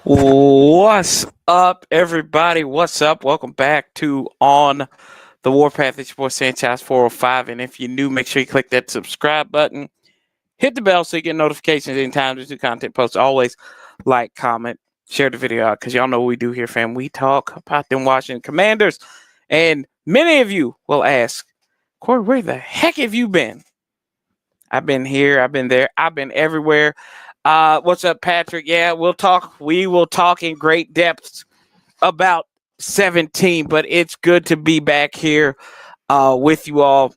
What's up, everybody? What's up? Welcome back to On the Warpath. It's your boy Sanchez 405. And if you're new, make sure you click that subscribe button. Hit the bell so you get notifications anytime there's new content posts. Always like, comment, share the video out because y'all know what we do here, fam. We talk about them Washington Commanders. And many of you will ask, Corey, where the heck have you been? I've been here. I've been there. I've been everywhere. What's up, Patrick? Yeah, we will talk in great depths about 17, but it's good to be back here with you all.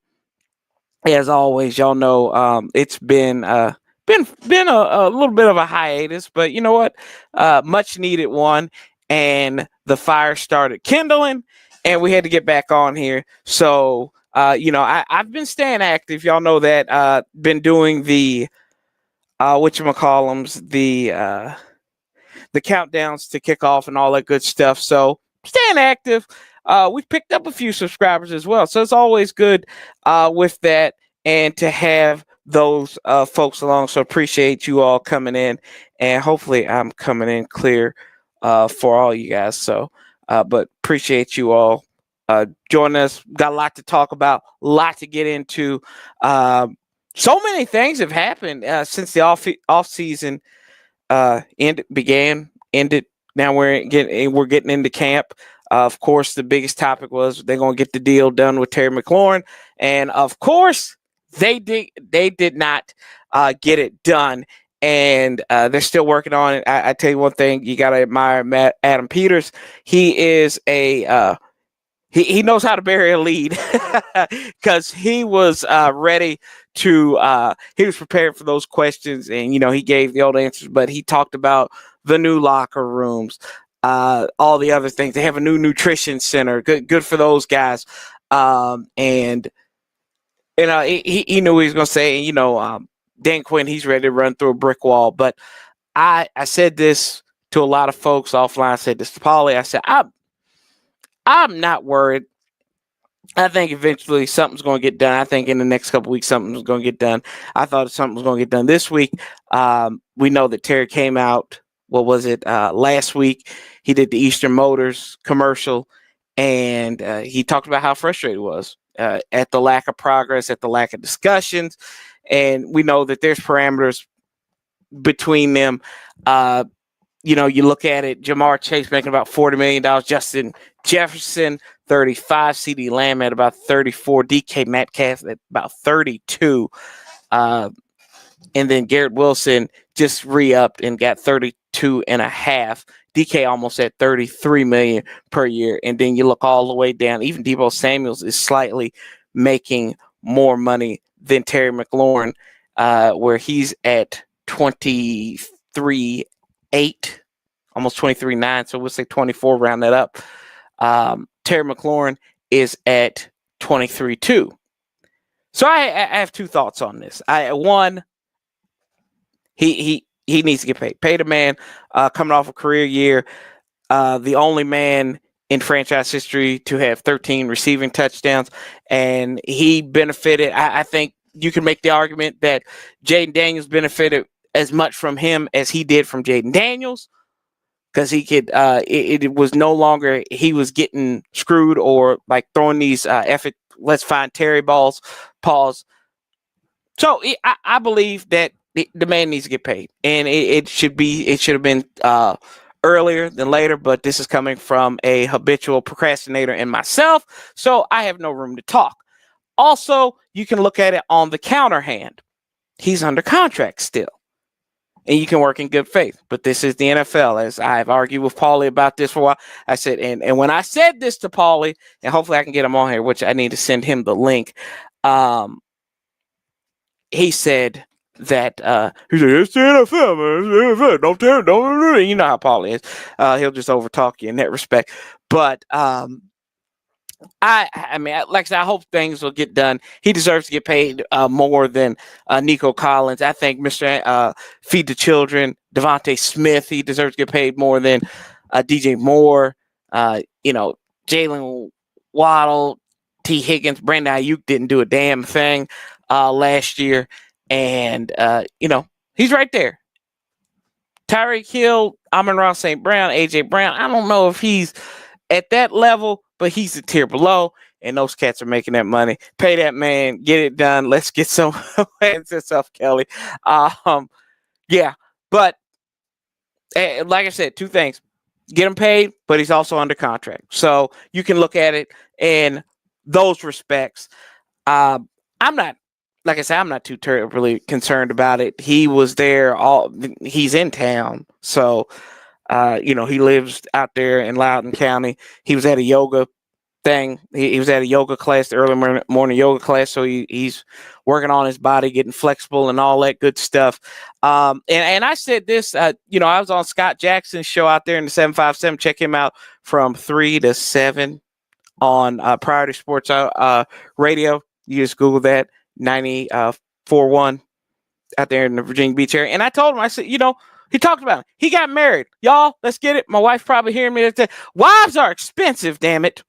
As always, y'all know it's been a little bit of a hiatus, but you know what? Much needed one, and the fire started kindling, and we had to get back on here. So, I've been staying active. Y'all know that. Been doing the whatchamacallums, the countdowns to kick off and all that good stuff. So staying active. We've picked up a few subscribers as well. So it's always good with that and to have those folks along. So appreciate you all coming in, and hopefully I'm coming in clear for all you guys. So, but appreciate you all joining us. Got a lot to talk about, a lot to get into. So many things have happened since the off season ended. Now we're getting into camp. Of course, the biggest topic was they're going to get the deal done with Terry McLaurin, and of course, they did not get it done, and they're still working on it. I tell you one thing, you got to admire Adam Peters. He is he knows how to bury a lead because he was ready to he was prepared for those questions, and he gave the old answers, but he talked about the new locker rooms, all the other things. They have a new nutrition center. Good for those guys. And he knew what he was going to say. Dan Quinn, he's ready to run through a brick wall. But I said this to a lot of folks offline. I said this to Paulie. I said, I'm not worried. I think eventually something's going to get done. I think in the next couple weeks something's going to get done. I thought something was going to get done this week. We know that Terry came out, what was it, last week. He did the Eastern Motors commercial, and he talked about how frustrated he was at the lack of progress, at the lack of discussions. And we know that there's parameters between them. You look at it, Jamar Chase making about $40 million, Justin Jefferson, 35, CD Lamb at about 34, DK Metcalf at about 32. And then Garrett Wilson just re-upped and got 32 and a half. DK almost at 33 million per year. And then you look all the way down. Even Deebo Samuels is slightly making more money than Terry McLaurin, where he's at 23.8, almost 23.9. So we'll say 24, round that up. Terry McLaurin is at 23.2. So I have two thoughts on this. One, he needs to get paid. Pay the man coming off a career year, the only man in franchise history to have 13 receiving touchdowns, and he benefited. I think you can make the argument that Jaden Daniels benefited as much from him as he did from Jaden Daniels, because he could. It was no longer he was getting screwed or like throwing these let's find Terry balls, pause. So I believe that the man needs to get paid, and it should have been earlier than later, but this is coming from a habitual procrastinator and myself, so I have no room to talk. Also, you can look at it on the counter hand. He's under contract still, and you can work in good faith, but this is the NFL, as I've argued with Paulie about this for a while. I said, and when I said this to Paulie, and hopefully I can get him on here, which I need to send him the link, he said that it's the NFL, man. Don't you know how Paulie is. He'll just overtalk you in that respect. But I mean, like I said, I hope things will get done. He deserves to get paid more than Nico Collins. I think Mr. Feed the Children, Devontae Smith, he deserves to get paid more than DJ Moore. Jalen Waddle, T. Higgins, Brandon Ayuk didn't do a damn thing last year. And, he's right there. Tyreek Hill, Amon-Ra St. Brown, A.J. Brown. I don't know if he's at that level, but he's a tier below. And those cats are making that money. Pay that man. Get it done. Let's get some hands yourself, Kelly. Yeah. But like I said, two things. Get him paid, but he's also under contract. So you can look at it in those respects. I'm not, like I said, I'm not too terribly concerned about it. He was there. He's in town. So, he lives out there in Loudoun County. He was at a yoga thing. He was at a yoga class, the early morning yoga class. So he's working on his body, getting flexible and all that good stuff. And I said this, I was on Scott Jackson's show out there in the 757. Check him out from 3 to 7 on Priority Sports Radio. You just Google that, 94.1 out there in the Virginia Beach area. And I told him, I said, he talked about it. He got married. Y'all, let's get it. My wife's probably hearing me. Wives are expensive, damn it.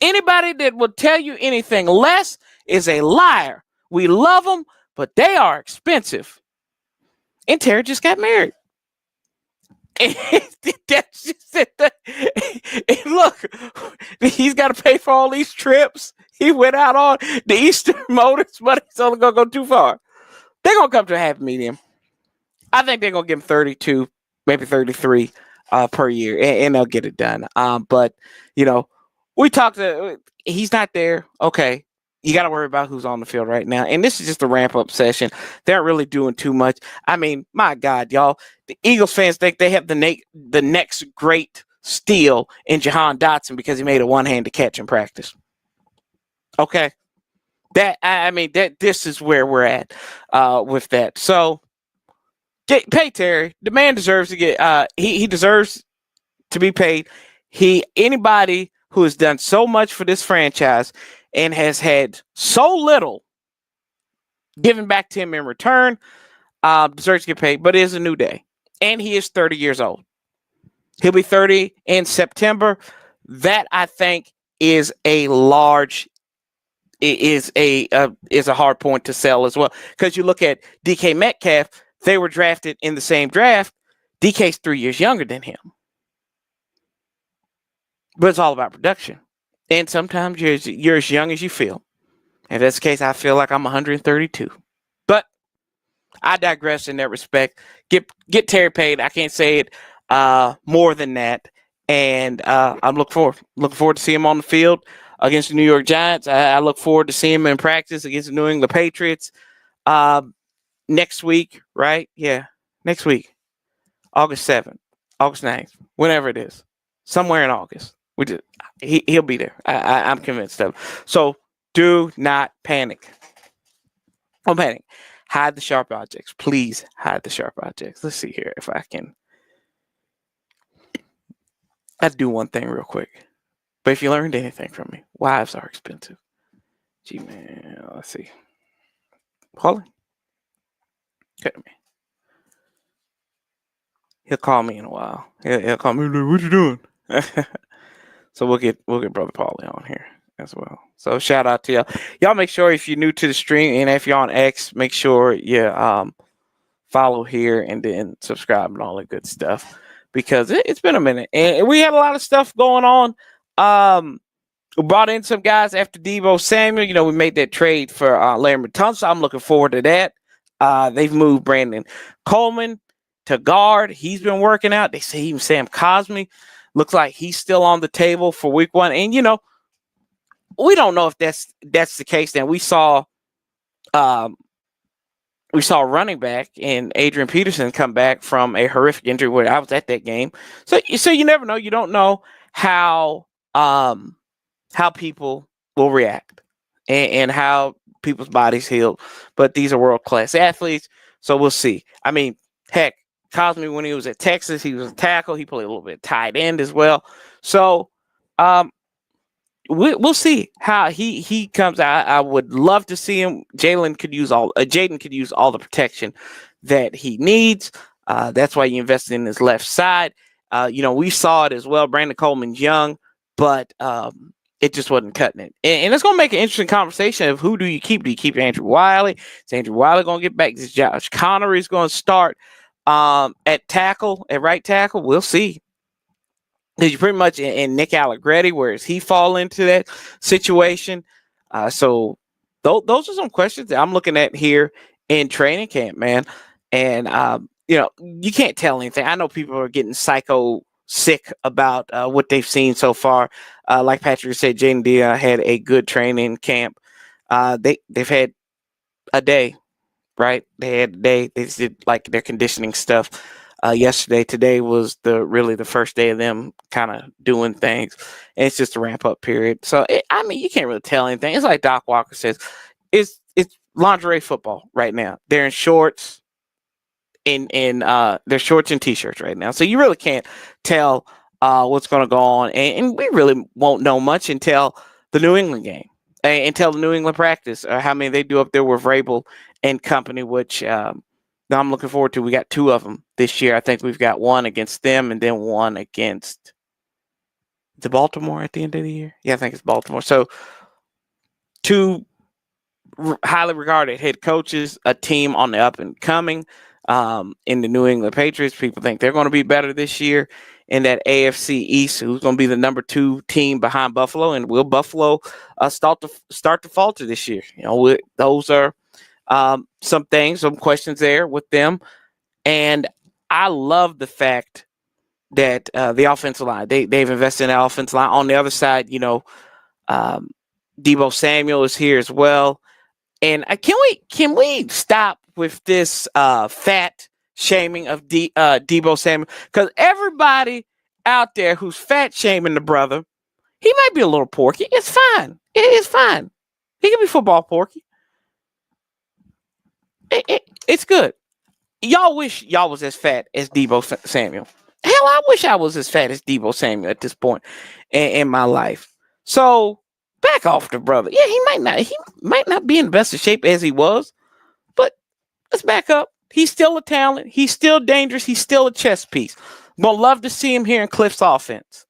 Anybody that will tell you anything less is a liar. We love them, but they are expensive. And Terry just got married. And that's just it. And look, he's got to pay for all these trips. He went out on the Eastern Motors, but he's only going to go too far. They're going to come to a happy medium. I think they're going to give him 32, maybe 33 per year, and they'll get it done. But, we talked he's not there. Okay. You got to worry about who's on the field right now. And this is just a ramp up session. They aren't really doing too much. I mean, my God, y'all, the Eagles fans think they have the next great steal in Jahan Dotson because he made a one-handed catch in practice. Okay. This is where we're at with that. So pay Terry. The man deserves to get, he deserves to be paid. Anybody who has done so much for this franchise and has had so little given back to him in return, deserves to get paid, but it is a new day. And he is 30 years old. He'll be 30 in September. That, I think, is a hard point to sell as well. Because you look at DK Metcalf, they were drafted in the same draft. DK's 3 years younger than him. But it's all about production. And sometimes you're as young as you feel. If that's the case, I feel like I'm 132. But I digress in that respect. Get Terry paid. I can't say it more than that. And I'm looking forward to seeing him on the field against the New York Giants. I look forward to seeing him in practice against the New England Patriots next week, right? Yeah, next week. August 7th, August 9th, whenever it is. Somewhere in August. He'll be there. I'm convinced of. So do not panic. Don't panic. Hide the sharp objects. Please hide the sharp objects. Let's see here if I can. I'd do one thing real quick. But if you learned anything from me, wives are expensive. Gee, man. Let's see. Paulie? Cut me. He'll call me in a while. He'll call me. What you doing? So we'll get Brother Paulie on here as well. So shout out to y'all. Y'all make sure if you're new to the stream and if you're on X, make sure you follow here and then subscribe and all that good stuff because it's been a minute and we had a lot of stuff going on. We brought in some guys after Deebo Samuel. We made that trade for Larry Tunsil. I'm looking forward to that. They've moved Brandon Coleman to guard. He's been working out. They say even Sam Cosmi looks like he's still on the table for week 1. And, we don't know if that's the case. Then we saw running back and Adrian Peterson come back from a horrific injury where I was at that game. So you never know. You don't know how people will react and how people's bodies heal. But these are world-class athletes. So we'll see. I mean, heck, Cosme, when he was at Texas, he was a tackle. He played a little bit tight end as well. So we'll see how he comes out. I would love to see him. Jaden could use all the protection that he needs. That's why you invested in his left side. We saw it as well. Brandon Coleman's young, but it just wasn't cutting it. And it's going to make an interesting conversation of who do you keep? Do you keep Andrew Wiley? Is Andrew Wiley going to get back? Is Josh Connery going to start at right tackle? We'll see. Because you pretty much in Nick Allegretti, where does he fall into that situation? So those are some questions that I'm looking at here in training camp, man. And you can't tell anything. I know people are getting psycho sick about what they've seen so far. Like Patrick said, Jaden Dia had a good training camp. They've had a day, right? They had a day. They did like their conditioning stuff yesterday. Today was the first day of them kind of doing things, and it's just a ramp up period. So you can't really tell anything. It's like Doc Walker says, it's lingerie football right now. They're in shorts, they're shorts and t-shirts right now. So you really can't tell what's going to go on, and we really won't know much until the New England game, until the New England practice, or how many they do up there with Vrabel and company, which I'm looking forward to. We got 2 of them this year. I think we've got one against them and then one against the Baltimore at the end of the year. Yeah, I think it's Baltimore. So 2 highly regarded head coaches, a team on the up and coming in the New England Patriots. People think they're going to be better this year in that AFC East, who's going to be the number 2 team behind Buffalo, and will Buffalo start to falter this year? Those are some questions there with them. And I love the fact that the offensive line, they've invested in the offensive line. On the other side, Deebo Samuel is here as well. And can we stop with this fat shaming of Deebo Samuel? Because everybody out there who's fat shaming the brother, he might be a little porky. It's fine. It's fine. He can be football porky. It's good. Y'all wish y'all was as fat as Deebo Samuel. Hell, I wish I was as fat as Deebo Samuel at this point in my life. So back off the brother. Yeah, he might not be in the best of shape as he was, but let's back up. He's still a talent. He's still dangerous. He's still a chess piece. Gonna love to see him here in Cliff's offense.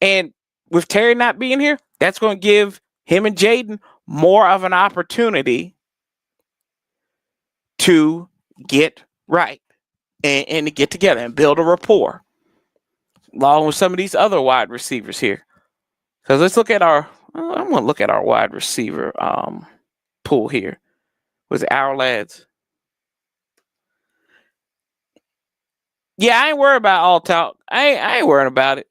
And with Terry not being here, that's going to give him and Jaden more of an opportunity to get right and to get together and build a rapport along with some of these other wide receivers here. Because let's look at I'm going to look at our wide receiver pool here. Was it our lads? Yeah, I ain't worried about all talk. I ain't worried about it.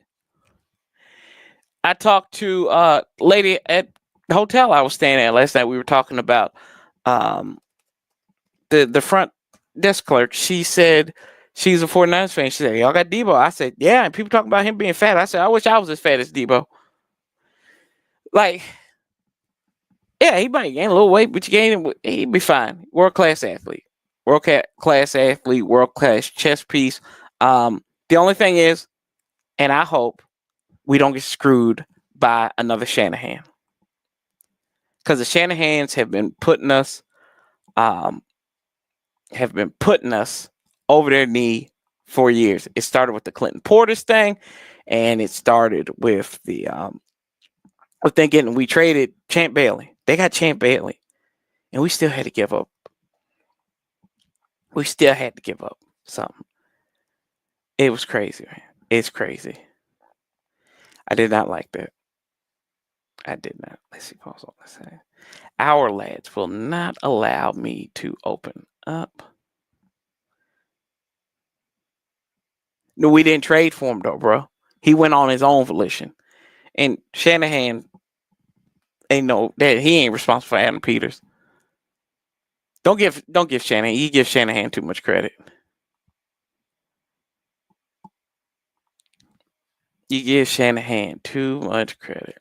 I talked to a lady at the hotel I was staying at last night. We were talking about the front desk clerk. She said she's a 49ers fan. She said, y'all got Deebo. I said, yeah, and people talking about him being fat. I said, I wish I was as fat as Deebo. Like, yeah, he might gain a little weight, but he'd be fine. World-class athlete. World-class athlete, world-class chess piece. The only thing is, and I hope we don't get screwed by another Shanahan. Because the Shanahans have been putting us over their knee for years. It started with the Clinton Portis thing, and it started with we traded Champ Bailey. They got Champ Bailey, and we still had to give up. Something. It was crazy, man. It's crazy. I did not like that. I did not. Let's see. Pause on this. Our lads will not allow me to open up. No, we didn't trade for him though, bro. He went on his own volition. And Shanahan he ain't responsible for Adam Peters. Don't give Shanahan. You give Shanahan too much credit. You give Shanahan too much credit.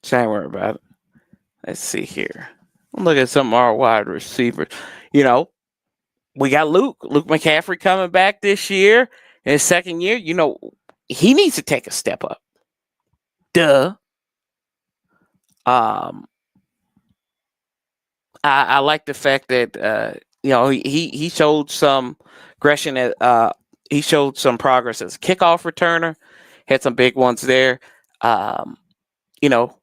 So I ain't worried about it. Let's see here. Look at some of our wide receivers. We got Luke McCaffrey coming back this year in his second year. He needs to take a step up. Duh. I like the fact that he showed some aggression he showed some progress as a kickoff returner. Had some big ones there. You know,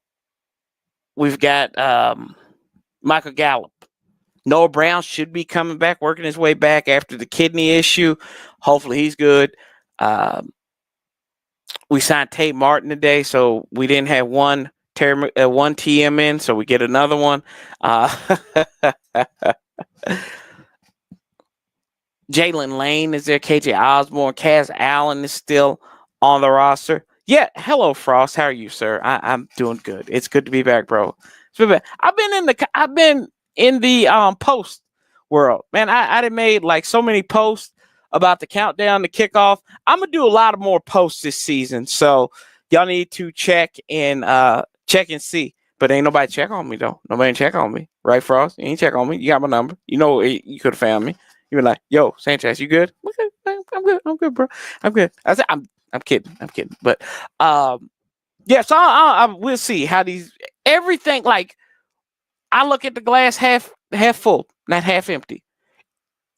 we've got Michael Gallup. Noah Brown should be coming back, working his way back after the kidney issue. Hopefully he's good. We signed Tate Martin today, so we didn't have one TM in, so we get another one. Jalen Lane is there. KJ Osborne. Kaz Allen is still on the roster. Yeah, hello, Frost. How are you, sir? I'm doing good. It's good to be back, bro. I've been in the post world, man. I done made like so many posts about the countdown to kickoff. I'm gonna do a lot of more posts this season, so y'all need to check and see. But ain't nobody check on me though. Nobody check on me, right, Frost? You ain't check on me. You got my number. You know you could have found me. You were like, "Yo, Sanchez, you good?" Okay, I'm good. I'm good, bro. I'm good. I said, I'm kidding. I'm kidding. But yeah. So we'll see how these everything. Like, I look at the glass half full, not half empty.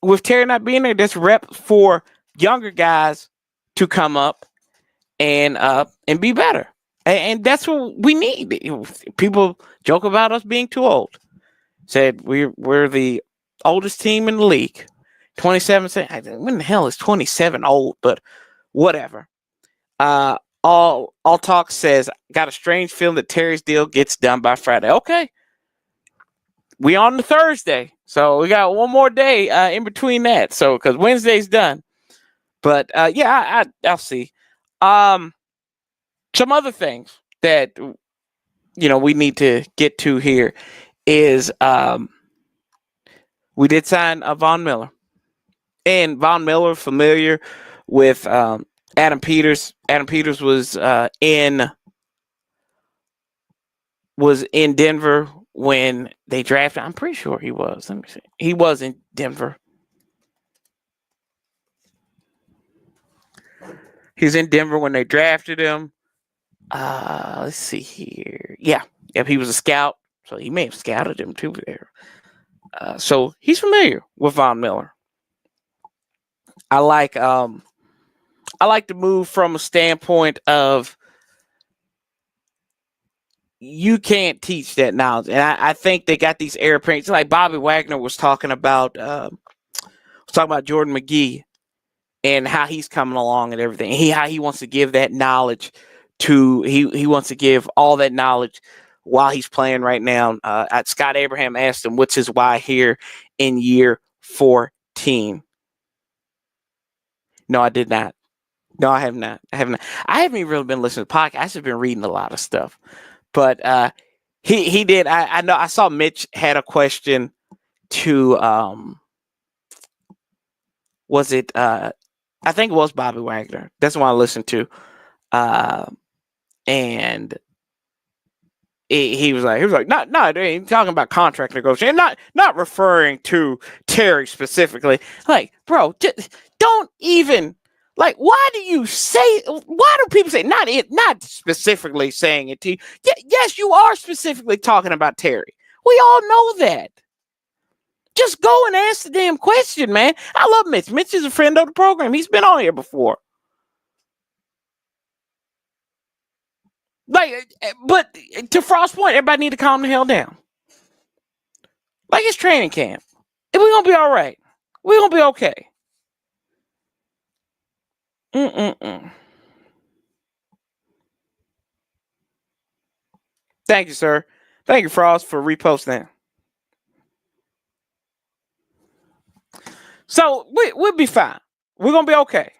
With Terry not being there, that's rep for younger guys to come up and be better. And that's what we need. People joke about us being too old. Said we're the oldest team in the league. 27. When the hell is 27 old? But whatever. All talk says, got a strange feeling that Terry's deal gets done by Friday. Okay. We on the Thursday. So we got one more day in between that. So because Wednesday's done. But yeah, I'll see. Some other things that we need to get to here is we did sign Von Miller. And Von Miller, familiar with Adam Peters. Adam Peters was in Denver when they drafted. I'm pretty sure he was. Let me see. He was in Denver. He's in Denver when they drafted him. Let's see here. Yeah. Yep, he was a scout. So he may have scouted him too there. So he's familiar with Von Miller. I like the move from a standpoint of you can't teach that knowledge. And I think they got these airplanes. Like Bobby Wagner was talking about Jordan McGee and how he's coming along and everything. How he wants to give that knowledge to he wants to give all that knowledge while he's playing right now. Scott Abraham asked him, what's his why here in year 14? No, I did not. No, I have not. I haven't even really been listening to podcasts. I've been reading a lot of stuff. But he did. I know I saw Mitch had a question to was it I think it was Bobby Wagner. That's the one I listened to. And he was like, no, they ain't talking about contract negotiation, not referring to Terry specifically. Like, bro, just don't even like. Why do people say not specifically saying it to you? Yes, you are specifically talking about Terry. We all know that. Just go and ask the damn question, man. I love Mitch. Mitch is a friend of the program. He's been on here before. Like, but to Frost's point, everybody need to calm the hell down. Like, it's training camp. And we're going to be all right. We're going to be okay. Thank you, sir. Thank you, Frost, for reposting. So, we'll be fine. We're going to be okay.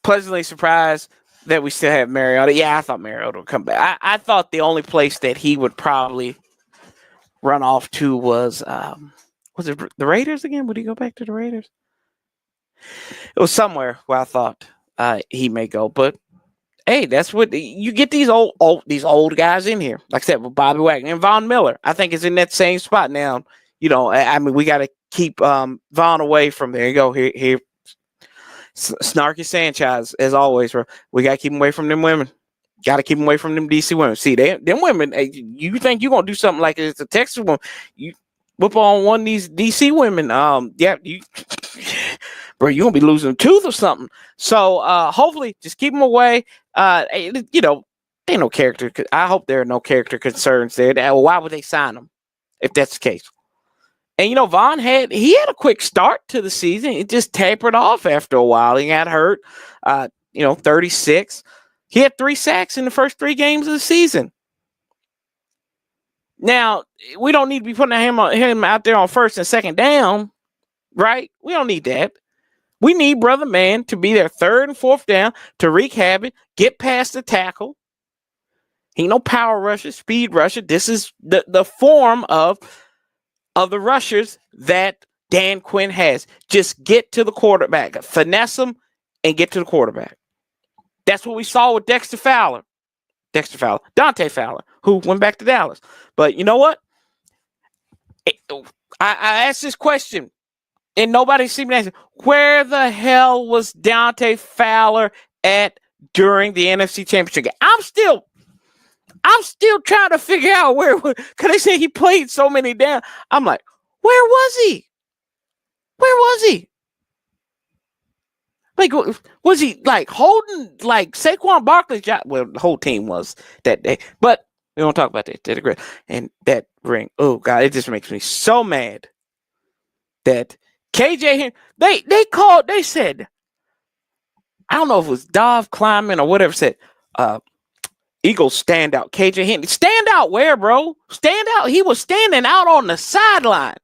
Pleasantly surprised that we still have Mariota. Yeah, I thought Mariota would come back. I thought the only place that he would probably run off to was it the Raiders again? Would he go back to the Raiders? It was somewhere where I thought he may go. But hey, that's what you get these old guys in here. Like I said, with Bobby Wagner and Von Miller, I think is in that same spot now. I mean, we got to keep Von away from there. You go here. Snarky Sanchez, as always, bro. We got to keep him away from them women. Got to keep him away from them DC women. See, them women, you think you're going to do something like it's a Texas woman. Whip on one of these DC women. Yeah, bro, you gonna be losing a tooth or something. So hopefully, just keep them away. Ain't no character. I hope there are no character concerns there. Why would they sign him if that's the case? And Vaughn had a quick start to the season. It just tapered off after a while. He got hurt. 36. He had 3 sacks in the first 3 games of the season. Now, we don't need to be putting him out there on first and second down, right? We don't need that. We need Brother Man to be there third and fourth down to wreak havoc, get past the tackle. He ain't no power rusher, speed rusher. This is the form of the rushers that Dan Quinn has. Just get to the quarterback, finesse him, and get to the quarterback. That's what we saw with Dante Fowler, who went back to Dallas. But you know what? I asked this question, and nobody seemed to answer. Where the hell was Dante Fowler at during the NFC Championship game? I'm still trying to figure out where, because they say he played so many down. I'm like, where was he? Where was he? Like, was he like holding like Saquon Barkley's job? Well, the whole team was that day, but we don't talk about that. And that ring. Oh God, it just makes me so mad that KJ. They said, I don't know if it was Dov Kleiman or whatever said, Eagles standout. KJ Henry. Stand out where, bro? Stand out. He was standing out on the sideline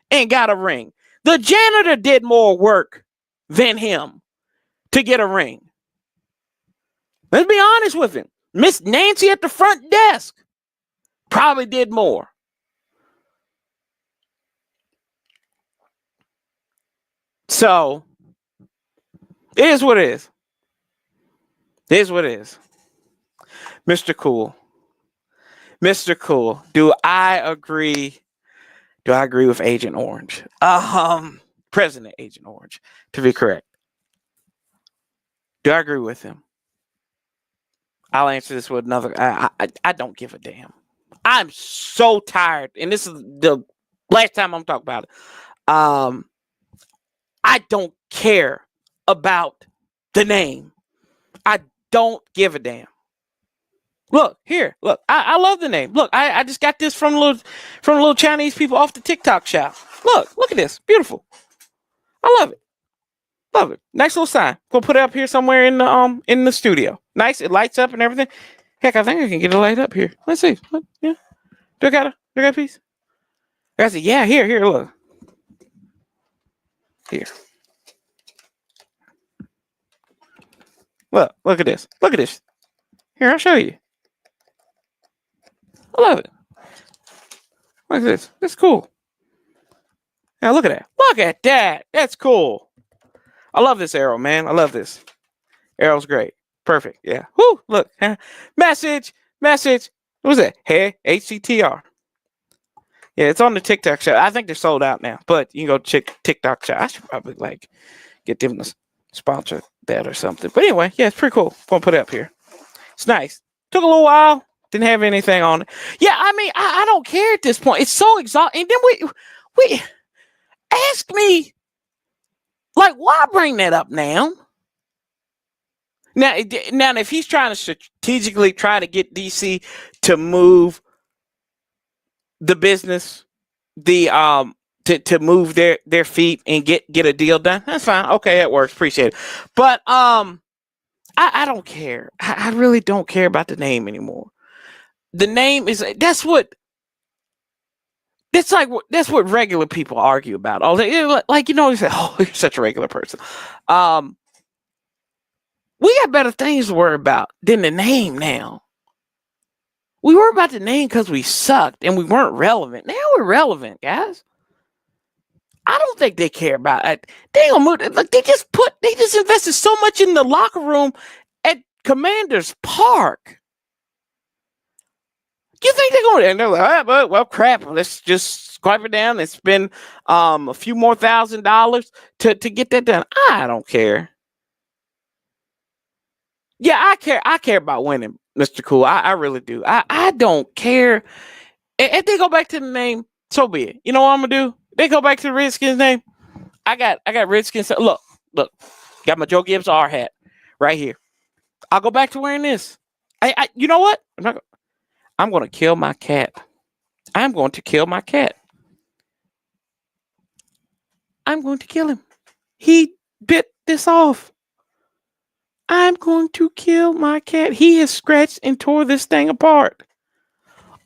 and got a ring. The janitor did more work than him to get a ring. Let's be honest with him. Miss Nancy at the front desk probably did more. So, it is what it is. It is what it is. Mr. Cool. Do I agree with Agent Orange? President Agent Orange, to be correct. Do I agree with him? I'll answer this with another. I don't give a damn. I'm so tired, and this is the last time I'm talking about it. I don't care about the name. I don't give a damn. Look here. Look, I love the name. Look, I just got this from little Chinese people off the TikTok shop. Look at this. Beautiful. I love it. Love it. Nice little sign. Go put it up here somewhere in the studio. Nice. It lights up and everything. Heck, I think I can get it light up here. Let's see. Yeah. Do I got a piece? I said, yeah, here, look. Here. Look at this. Look at this. Here, I'll show you. I love it. Look at this. That's cool. Now look at that. Look at that. That's cool. I love this arrow, man. I love this. Arrow's great. Perfect. Yeah. Whoo. Look. Message. What was that? Hey, HCTR. Yeah, it's on the TikTok shop. I think they're sold out now, but you can go check TikTok shop. I should probably get them to sponsor that or something. But anyway, yeah, it's pretty cool. Gonna put it up here. It's nice. Took a little while. Didn't have anything on it. Yeah, I mean, I don't care at this point. It's so exhausting. And then we ask me, like, why bring that up now? Now, if he's trying to strategically try to get DC to move the business, to move their feet and get a deal done, that's fine. Okay, that works. Appreciate it. But I don't care. I really don't care about the name anymore. The name is that's what regular people argue about. All they you say, oh, you're such a regular person. We got better things to worry about than the name now. We worry about the name because we sucked and we weren't relevant. Now we're relevant, guys. I don't think they care about it. They don't move. They just invested so much in the locker room at Commanders Park. You think they're going to? And they're like, well, crap. Let's just swipe it down and spend a few more $1,000s to get that done. I don't care. Yeah, I care. I care about winning, Mr. Cool. I really do. I don't care. If they go back to the name, So be it. You know what I'm gonna do? They go back to the Redskins name. I got Redskins. Look, got my Joe Gibbs R hat right here. I'll go back to wearing this. You know what? I'm gonna kill my cat. I'm going to kill my cat. I'm going to kill him. He bit this off. I'm going to kill my cat. He has scratched and tore this thing apart.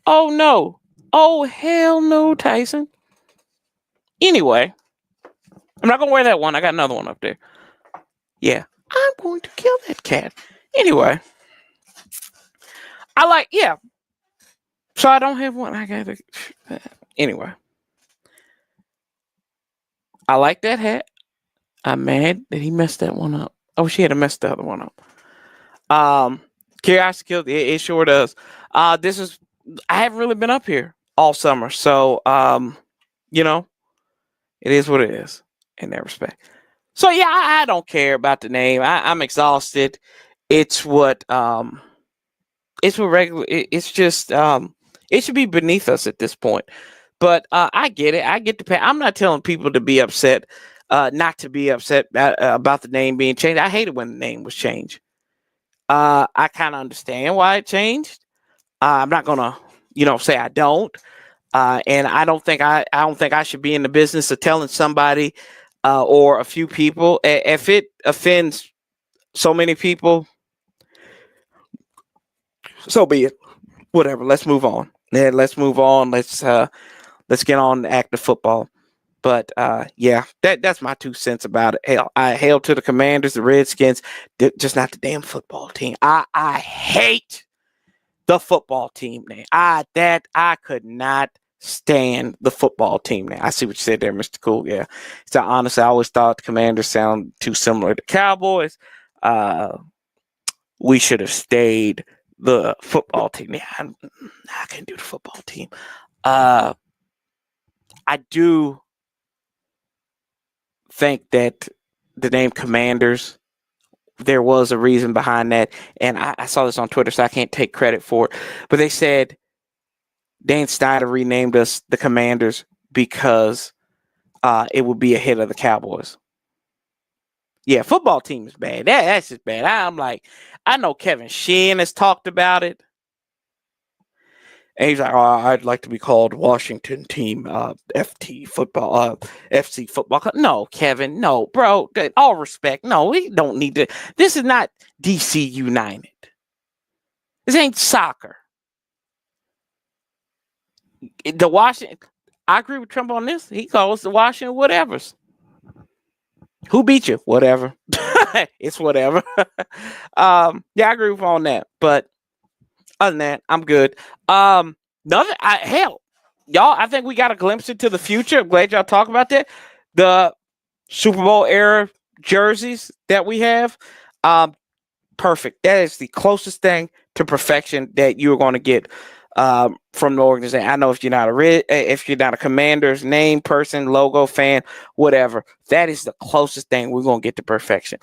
Oh no. Oh hell no, Tyson. Anyway, I'm not gonna wear that one. I got another one up there. Yeah. I'm going to kill that cat. Anyway. Yeah. So I don't have one. I gotta anyway. I like that hat. I'm mad that he messed that one up. I wish he had messed the other one up. Curiosity killed it sure does. I haven't really been up here all summer, so you know, it is what it is in that respect. So yeah, I don't care about the name. I'm exhausted. It's what regular. It's just it should be beneath us at this point. But I get it. I get the. I'm not telling people to be upset. Not to be upset about the name being changed. I hate it when the name was changed. I kind of understand why it changed. I'm not gonna, say I don't. And I don't think I should be in the business of telling somebody or a few people if it offends so many people. So be it. Whatever. Let's move on. Yeah, let's move on. Let's get on active football. But yeah, that's my 2 cents about it. Hell, I hail to the Commanders, the Redskins, just not the damn football team. I hate the football team name. I could not stand the football team name. I see what you said there, Mr. Cool. Yeah. So honestly, I always thought the Commanders sound too similar to Cowboys. We should have stayed the football team. Yeah, I couldn't do the football team. I do think that the name Commanders, there was a reason behind that. And I saw this on Twitter, so I can't take credit for it. But they said Dan Snyder renamed us the Commanders because it would be ahead of the Cowboys. Yeah, football team is bad. That's just bad. I'm like, I know Kevin Sheehan has talked about it. And he's like, I'd like to be called Washington Team FT football, FC football. No, Kevin, no, bro. All respect, no, we don't need to. This is not DC United. This ain't soccer. The Washington. I agree with Trump on this. He calls the Washington whatevers. Who beat you? Whatever. It's whatever. Yeah, I agree with on that. But other than that, I'm good. Hell, y'all, I think we got a glimpse into the future. I'm glad y'all talk about that. The Super Bowl era jerseys that we have, perfect. That is the closest thing to perfection that you're going to get from the organization. I know if you're not a Commanders name person, logo fan, whatever, that is the closest thing we're going to get to perfection.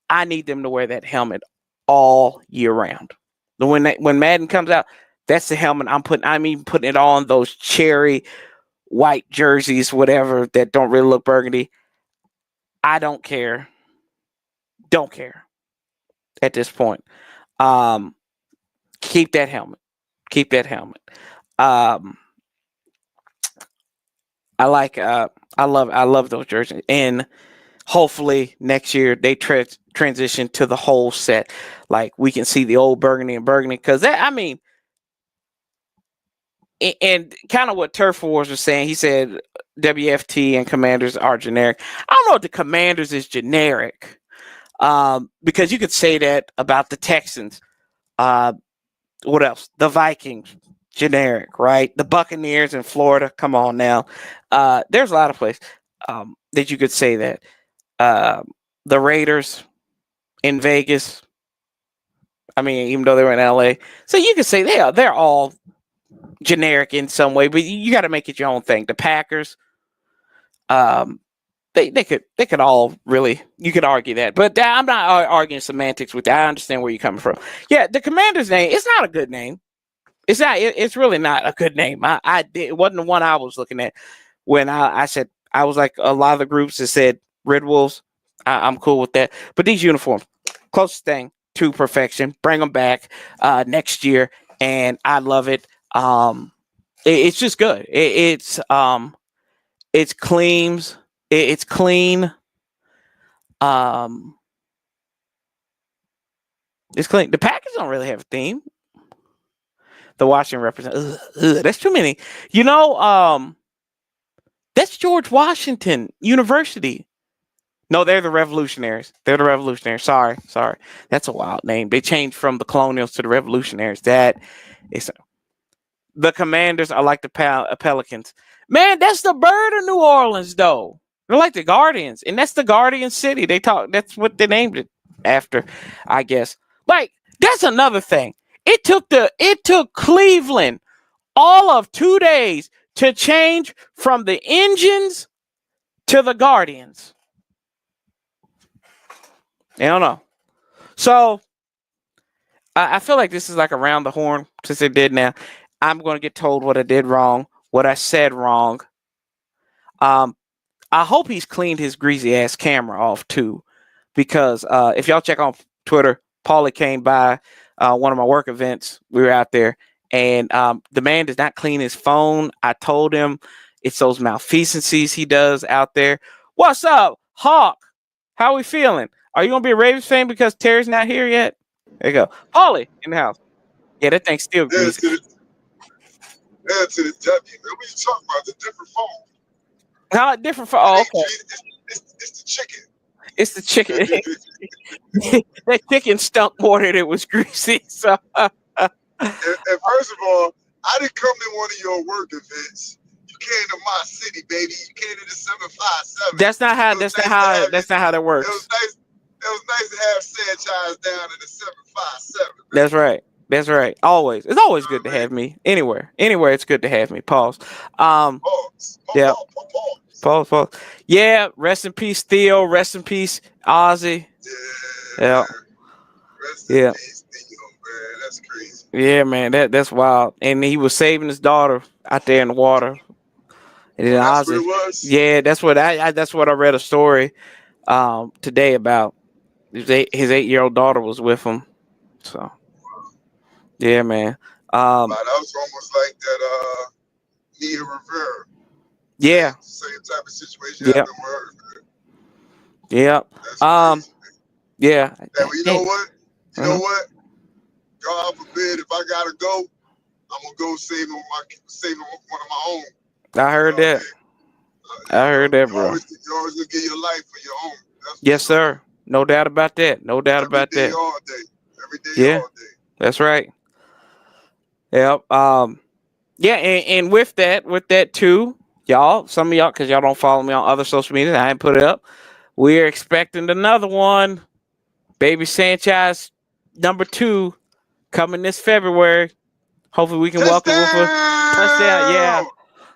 I need them to wear that helmet all year round. When Madden comes out, that's the helmet I'm even putting it on those cherry white jerseys, whatever, that don't really look burgundy. I don't care. Don't care at this point. Keep that helmet. Keep that helmet. I love those jerseys. And hopefully next year they transition to the whole set. Like we can see the old burgundy and burgundy. Because and kind of what Turf Wars was saying, he said WFT and Commanders are generic. I don't know if the Commanders is generic, because you could say that about the Texans. What else? The Vikings, generic, right? The Buccaneers in Florida, come on now. There's a lot of places that you could say that. The Raiders in Vegas. I mean, even though they were in LA, so you could say they're all generic in some way, but you got to make it your own thing. The Packers, they could all really, you could argue that, but I'm not arguing semantics with that. I understand where you're coming from. Yeah, the Commander's name, it's not a good name. It's not. It's really not a good name. It wasn't the one I was looking at when I said I was like a lot of the groups that said Red Wolves. I'm cool with that. But these uniforms, closest thing to perfection. Bring them back next year, and I love it. It's just good. It's clean. It's clean. Um, it's clean. The Packers don't really have a theme. The Washington represent. That's too many. That's George Washington University. No, they're the Revolutionaries. They're the Revolutionaries. Sorry. That's a wild name. They changed from the Colonials to the Revolutionaries. That is. The Commanders are like the Pelicans. Man, that's the bird of New Orleans, though. They're like the Guardians, and that's the Guardian City. That's what they named it after, I guess. Like, that's another thing. It took Cleveland all of 2 days to change from the Engines to the Guardians. I don't know. So I feel like this is like around the horn since they did now. I'm going to get told what I did wrong, what I said wrong. I hope he's cleaned his greasy ass camera off too, because if y'all check on Twitter, Paulie came by one of my work events. We were out there, and the man does not clean his phone. I told him it's those malfeasancies he does out there. What's up, Hawk? How we feeling? Are you gonna be a Ravens fan because Terry's not here yet? There you go, Paulie in the house. Yeah, that thing's still greasy. To the W. What are you talking about? The different phone. How different for? Oh, okay. It's the chicken. It's the chicken. That chicken stunk more than it was greasy. So. And first of all, I didn't come to one of your work events. You came to my city, baby. You came to the 757. That's not how that works. It was nice to have Sanchez down in the 757. That's right. Always. It's always good to have me. Anywhere it's good to have me. Pause. Yeah. Pause. Yeah, rest in peace, Theo. Rest in peace, Ozzy. Yeah. Rest in peace, Theo, man. That's crazy. Yeah, man, that's wild. And he was saving his daughter out there in the water. And then that's Ozzy. What it was? Yeah, that's what I read a story today about. His 8-year-old daughter was with him. So yeah, man. That was almost like that Mia Rivera. Yeah. Same type of situation happened with her. Yeah. Yeah. You know what? You know what? God forbid if I gotta go, I'm gonna go save one of my own. I heard that. I heard that, bro. You always gonna give your life for your own. Yes, sir. No doubt about that. No doubt about that. All day. Every day, all day. That's right. Yep. Yeah, and with that too, y'all, some of y'all, because y'all don't follow me on other social media, I ain't put it up. We're expecting another one. Baby Sanchez, number 2, coming this February. Hopefully we can welcome with a touchdown.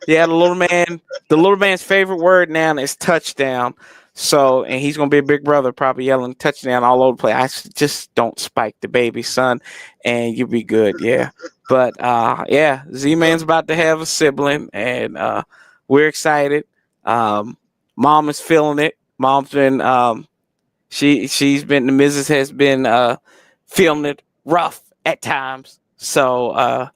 Yeah, the little man's favorite word now is touchdown. So, and he's gonna be a big brother, probably yelling touchdown all over the place. I just don't spike the baby, son, and you'll be good. Yeah, but Z-Man's about to have a sibling, and we're excited. Mom is feeling it. Mom's been she's been, the missus has been feeling it rough at times. So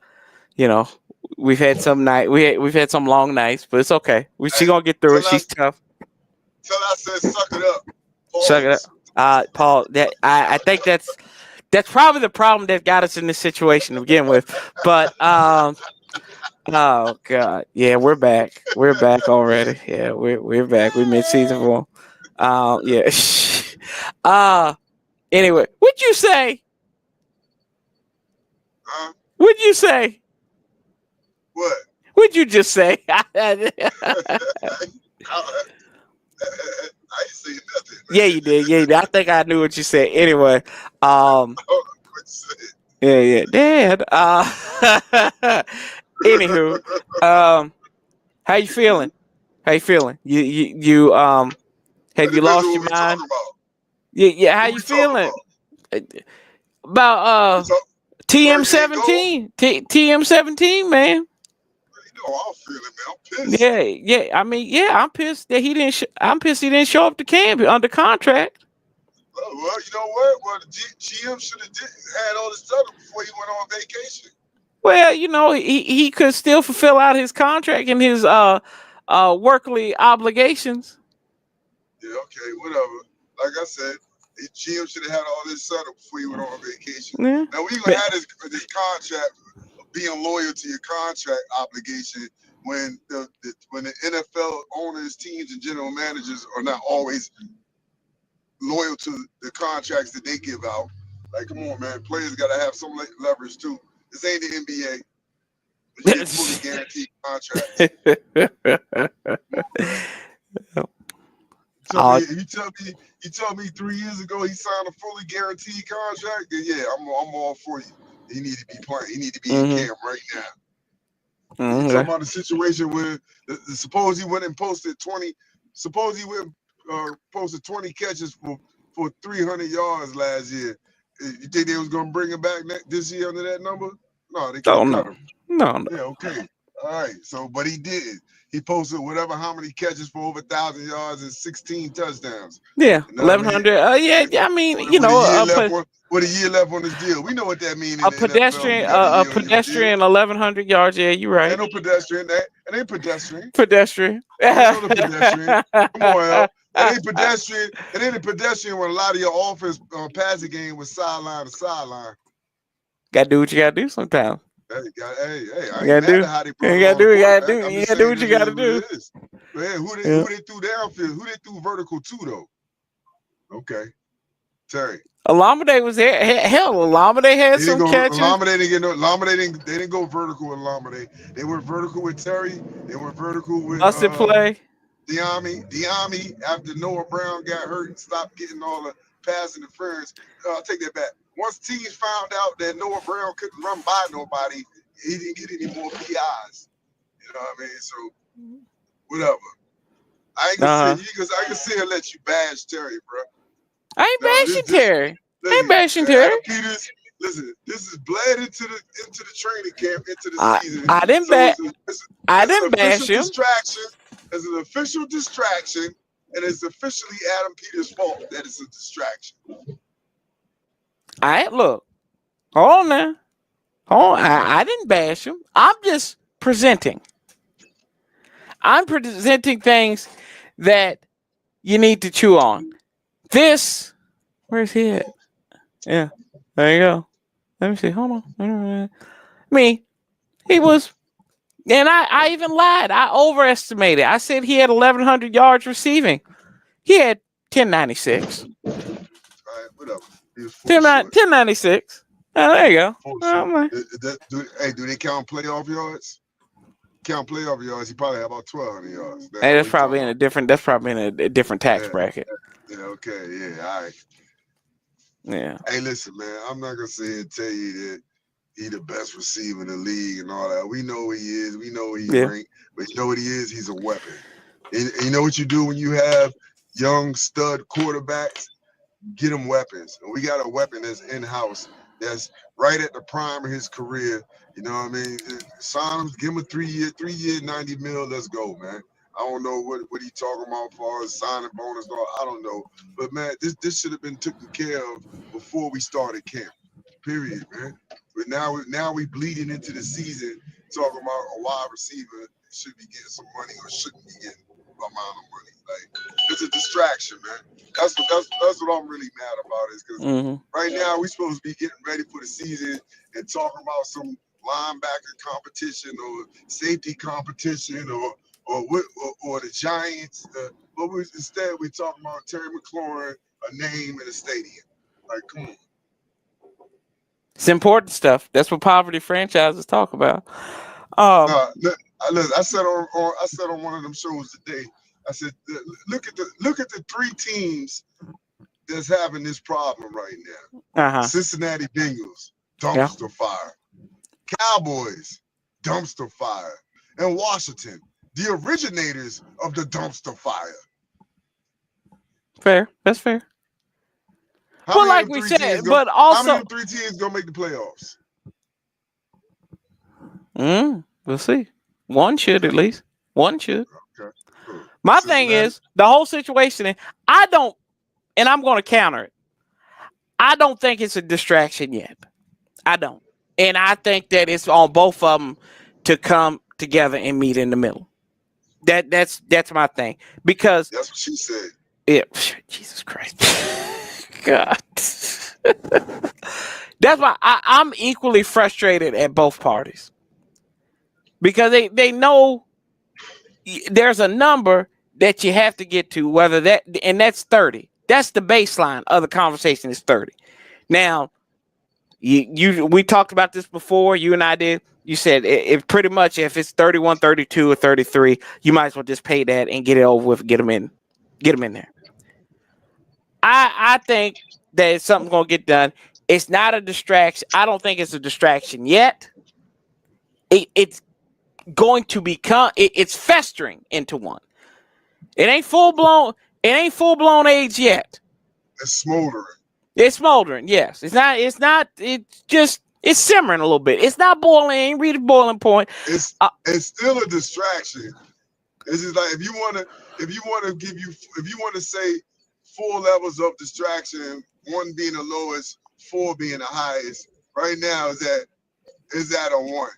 we've had some we've had some long nights, but it's okay. She's gonna get through it. She's tough. Till I said, suck it up. Pause. Suck it up. Paul, I think that's probably the problem that got us in this situation to begin with. But oh God, yeah, we're back. We're back already. Yeah, we're back. We mid-season 4. Yeah. Anyway, what'd you say? What'd you say? What? What'd you just say? I ain't say nothing. Man. Yeah, you did. Yeah, I think I knew what you said. Anyway, yeah, Dad. Anywho, how you feeling? You have you lost your mind? Yeah. How you feeling? About TM17, TM17, man. You know how I'm feeling, man. I'm pissed. Yeah. I mean, yeah, I'm pissed that he didn't. I'm pissed he didn't show up to camp under contract. Well, you know what? Well, the GM should have had all this done before he went on vacation. Well, he could still fulfill out his contract and his workly obligations. Yeah, okay, whatever. Like I said, the GM should have had all this settled before he went on vacation. Yeah. Now we gonna have this contract of being loyal to your contract obligation when the NFL owners, teams, and general managers are not always loyal to the contracts that they give out. Like, come on, man, players gotta have some leverage too. This ain't the NBA. You get fully guaranteed contracts. He told me 3 years ago he signed a fully guaranteed contract. Then yeah, I'm all for you. He need to be playing. He need to be in camp right now. You're talking about the situation where suppose he went and posted 20. Suppose he went posted 20 catches for 300 yards last year. You think they was gonna bring him back this year under that number? No, they couldn't cut him. No. Yeah, okay. All right. So, but he did. He posted how many catches for over 1,000 yards and 16 touchdowns. Yeah, 1,100. I mean, with a year left on his deal, we know what that means. A pedestrian, 1,100 yards. Yeah, you're right. Ain't no pedestrian. It ain't pedestrian. Pedestrian. Ain't no pedestrian. Come on, Al. It ain't pedestrian. It ain't a pedestrian when a lot of your offense passing game was sideline to sideline. Gotta do what you gotta do sometimes. Hey, I ain't mad at how they brought it. You gotta do what you gotta do. Man, who they threw downfield? Who they threw vertical to though? Okay, Terry. Alameda was there. Hell, Alameda had some catches. Alameda they didn't go vertical with Alameda. They were vertical with Terry. They were vertical with Busted play. Diami, after Noah Brown got hurt and stopped getting all the pass interference. I'll take that back. Once teams found out that Noah Brown couldn't run by nobody, he didn't get any more PIs. You know what I mean? So, whatever. I ain't gonna say because I can see her let you bash Terry, bro. I ain't bashing Terry. I ain't bashing Terry. Adam Peters, listen, this is bled into the training camp, into the season. I didn't bash him. It's an official distraction, and it's officially Adam Peters' fault that it's a distraction. All right, look. Hold on now. I didn't bash him. I'm just presenting. I'm presenting things that you need to chew on. Where's he at? Yeah, there you go. Let me see. Hold on. He was, and I even lied. I overestimated. I said he had 1,100 yards receiving. He had 1096. All right, whatever. 1096. Oh, there you go. Do they count playoff yards? Count playoff yards. He probably had about 1,200 yards. That's probably in a different tax bracket. Yeah. Okay. Yeah. All right. Yeah. Hey, listen, man. I'm not gonna sit here and tell you that he's the best receiver in the league and all that. We know who he is. We know he's ranked. But you know what he is? He's a weapon. And you know what you do when you have young stud quarterbacks? Get him weapons. And we got a weapon that's in-house that's right at the prime of his career. You know what I mean? Sign him, give him a 3 year, 90 mil. Let's go, man. I don't know what he talking about as far as signing bonus. I don't know. But, man, this should have been taken care of before we started camp. Period, man. But now we bleeding into the season talking about a wide receiver should be getting some money or shouldn't be getting amount of money. Like, it's a distraction, man. That's what I'm really mad about is because right now we supposed to be getting ready for the season and talking about some linebacker competition or safety competition or the Giants. But instead we're talking about Terry McLaurin, a name in a stadium. Like, come on. It's important stuff. That's what poverty franchises talk about. I said on one of them shows today. I said, look at the three teams that's having this problem right now. Cincinnati Bengals, dumpster fire. Cowboys, dumpster fire. And Washington, the originators of the dumpster fire. Fair. That's fair. Well, like we said, but also how many of the three teams gonna make the playoffs? We'll see. One should at least. One should. Okay, cool. My thing Cincinnati. is the whole situation. I don't, and I'm going to counter it. I don't think it's a distraction yet. I don't, and I think that it's on both of them to come together and meet in the middle. That's my thing because That's what she said. Jesus Christ, God. That's why I'm equally frustrated at both parties because they know there's a number that you have to get to, whether that and that's 30. That's the baseline of the conversation is 30. Now, we talked about this before, you and I did. You said if pretty much if it's 31, 32, or 33, you might as well just pay that and get it over with, get them in there. I think that something's gonna get done. It's not a distraction. I don't think it's a distraction yet. It's going to become. It's festering into one. It ain't full blown. It ain't full blown age yet. It's smoldering. It's smoldering. Yes, it's not. It's not. It's just. It's simmering a little bit. It's not boiling. Ain't reached the boiling point. It's still a distraction. It's just like if you want to say 4 levels of distraction, 1 being the lowest, 4 being the highest. Right now is that a 1?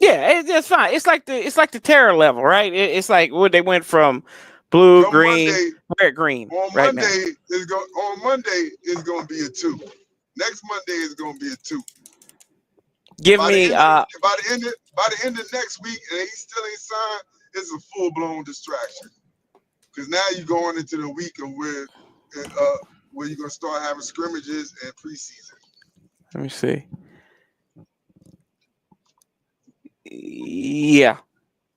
Yeah, it's fine. It's like the terror level, right? It's like what they went from blue, On green, Monday, red, green. On right Monday it's going to be a 2. Next Monday is going to be a 2. Give by me by the end of next week, and he still ain't signed, it's a full blown distraction. Because now you're going into the week of where you're gonna start having scrimmages and preseason. Let me see. Yeah.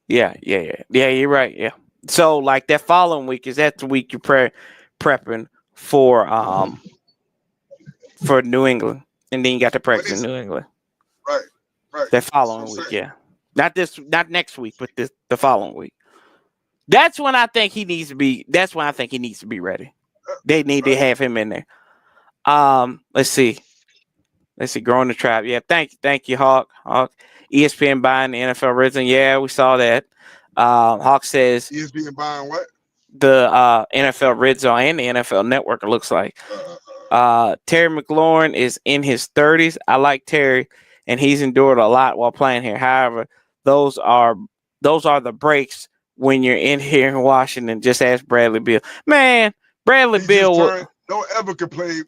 You're right. Yeah. So like that following week is that the week you're prepping for New England, and then you got the practice in New England. Right. That following week, yeah. Not next week, but the following week. That's when I think he needs to be. That's when I think he needs to be ready. They need to have him in there. Let's see. Growing the Tribe. Yeah, thank you, Hawk. ESPN buying the NFL Red Zone. Yeah, we saw that. Hawk says ESPN buying what? The NFL Red Zone and the NFL Network. It looks like. Terry McLaurin is in his 30s. I like Terry, and he's endured a lot while playing here. However, those are the breaks when you're in here in Washington. Just ask Bradley Beal. Man, Bradley Beal. Don't ever compare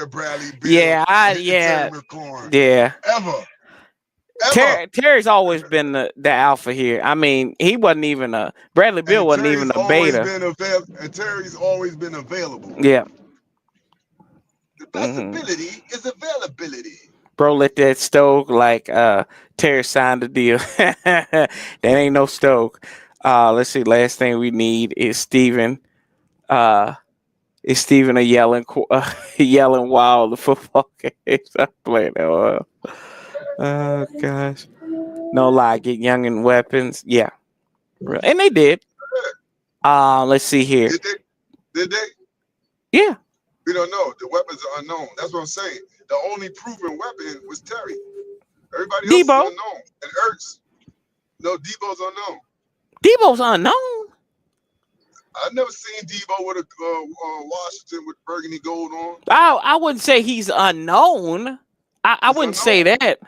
Bradley Beal. Yeah, Terry McLaurin. Yeah. Ever. Terry's always been the alpha here. I mean, he wasn't even a Bradley Beal wasn't even a beta. And Terry's always been available. Yeah. The best ability is availability. Bro, let that Stoke like Terry signed the deal. That ain't no Stoke. Let's see. Last thing we need is Steven. Is Steven a yelling while the football games are playing? Oh gosh. No lie, get young and weapons. Yeah. And they did. Let's see here. Did they? Yeah. We don't know. The weapons are unknown. That's what I'm saying. The only proven weapon was Terry. Everybody else is unknown. And Ertz. No, Debo's unknown. Debo's unknown? I've never seen Debo with a Washington with burgundy gold on. I wouldn't say he's unknown. I wouldn't say that.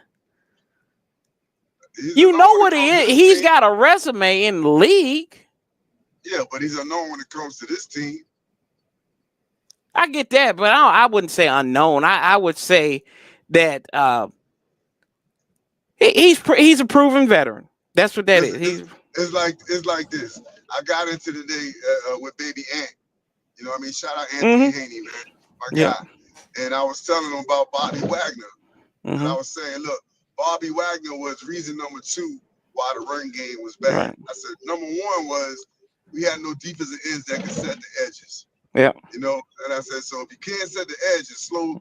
You know what he is. He's got a resume in the league. Yeah, but he's unknown when it comes to this team. I get that, but I wouldn't say unknown. I would say that he's a proven veteran. That's what that is. It's like this. I got into the day with Baby Ant. You know what I mean? Shout out Anthony Haney, man. My guy. And I was telling him about Bobby Wagner. And I was saying, look, Bobby Wagner was reason number 2 why the run game was bad. Right. I said, number 1 was we had no defensive ends that could set the edges. Yeah. You know, and I said, so if you can't set the edges, slow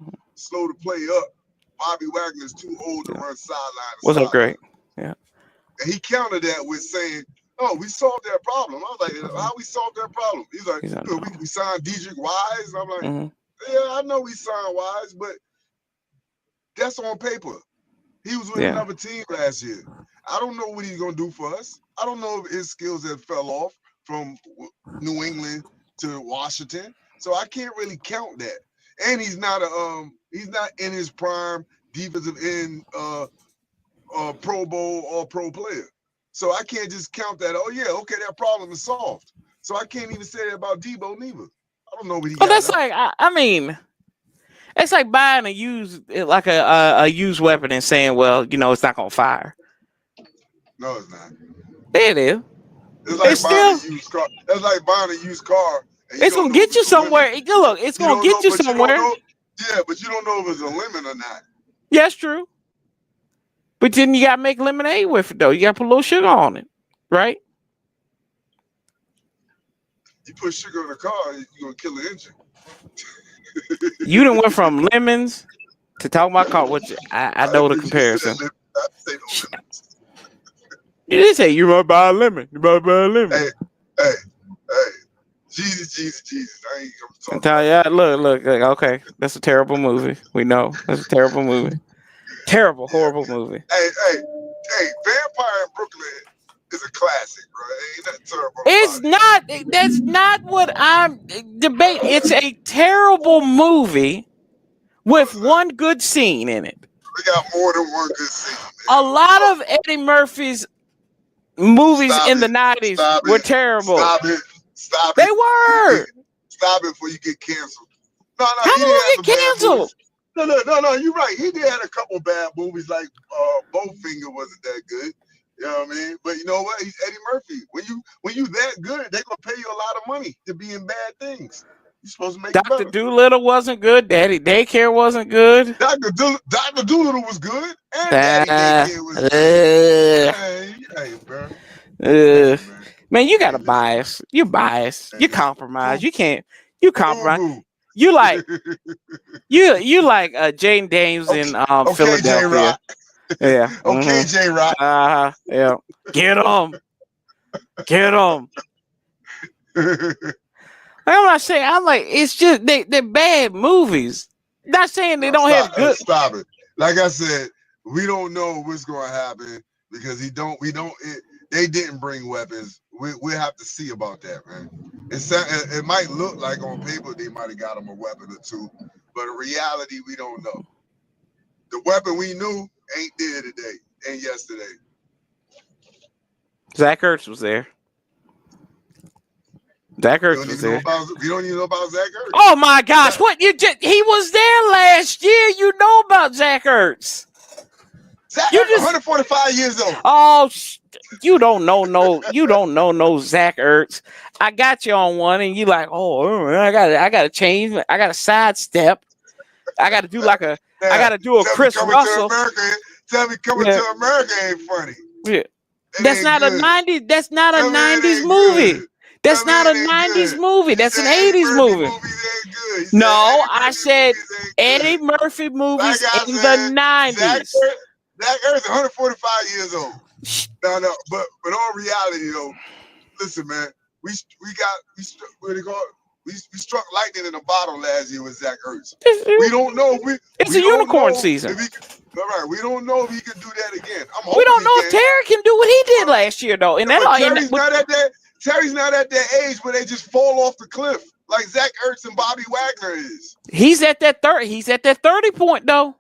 the play up, Bobby Wagner's too old to run sideline. What's up, great? Yeah. And he countered that with saying, oh, we solved that problem. I was like, how we solved that problem? He's like, we signed Dedrick Wise. And I'm like, yeah, I know we signed Wise, but that's on paper. He was with another team last year. I don't know what he's gonna do for us. I don't know if his skills have fell off from New England to Washington, so I can't really count that. And he's not in his prime defensive end, Pro Bowl or pro player. So I can't just count that. Oh yeah, okay, that problem is solved. So I can't even say that about Debo neither. I don't know what he got. That's like I mean, it's like buying a used used weapon and saying, well, it's not gonna fire. No, it's not. It is. It's like buying a used car. That's like buying a used car. It's gonna get you somewhere. Look, it's gonna get you somewhere. Yeah, but you don't know if it's a lemon or not. Yeah, that's true. But then you gotta make lemonade with it though. You gotta put a little sugar on it, right? You put sugar in the car, you're gonna kill the engine. You done went from lemons to talking about car, which I know the comparison. You didn't say you might buy a lemon. You might buy a lemon. Hey. Jesus. I ain't I'm telling you, look. Okay, that's a terrible movie. We know that's a terrible movie. Terrible, horrible movie. Hey, Vampire in Brooklyn is a classic, bro. Ain't that terrible? It's not. That's not what I'm debating. It's a terrible movie with one good scene in it. We got more than one good scene. Man. A lot of Eddie Murphy's movies in the 90s were terrible. Stop it. They were. Stop it before you get canceled. No, how do you get canceled? No, you're right. He did have a couple bad movies, like Bowfinger wasn't that good. You know what I mean? But you know what? He's Eddie Murphy. When you that good, they're gonna pay you a lot of money to be in bad things. You're supposed to make Dr. Doolittle wasn't good. Daddy Daycare wasn't good. Dr. Doolittle was good. And Daddy Daycare was good. Hey, bro. Man, you got a bias. You're biased. You compromise. You can't. You compromise. You like you like Jane Dames in Philadelphia. Yeah. Okay, J-Rock. Yeah. Get them. I'm not saying. I'm like, it's just they're bad movies. Not saying they don't have good. Stop it. Like I said, we don't know what's going to happen because they didn't bring weapons. We have to see about that, man. It might look like on paper they might have got them a weapon or two, but in reality, we don't know. The weapon we knew ain't there today, ain't yesterday. Zach Ertz was there. Zach Ertz was there. You don't even know about Zach Ertz? Oh my gosh! What he was there last year? You know about Zach Ertz? Zach Ertz, 145 years old. Oh, you don't know no Zach Ertz. I got you on one, and you like, I got to change. I got to sidestep. I got to do I got to do a Chris Russell. Tell me coming to America ain't funny. Yeah. That's not a 90s. That's not a 90s movie. That's not a 90s movie. That's an 80s movie. No, I said Eddie Murphy movies in the 90s. Zach Ertz 145 years old. No, but all reality though, listen, man, we struck lightning in a bottle last year with Zach Ertz. We don't know. It's a unicorn season. All right, we don't know if he can do that again. We don't know if Terry can do what he did last year though. And Terry's not at that age where they just fall off the cliff like Zach Ertz and Bobby Wagner is. He's at that 30 point though.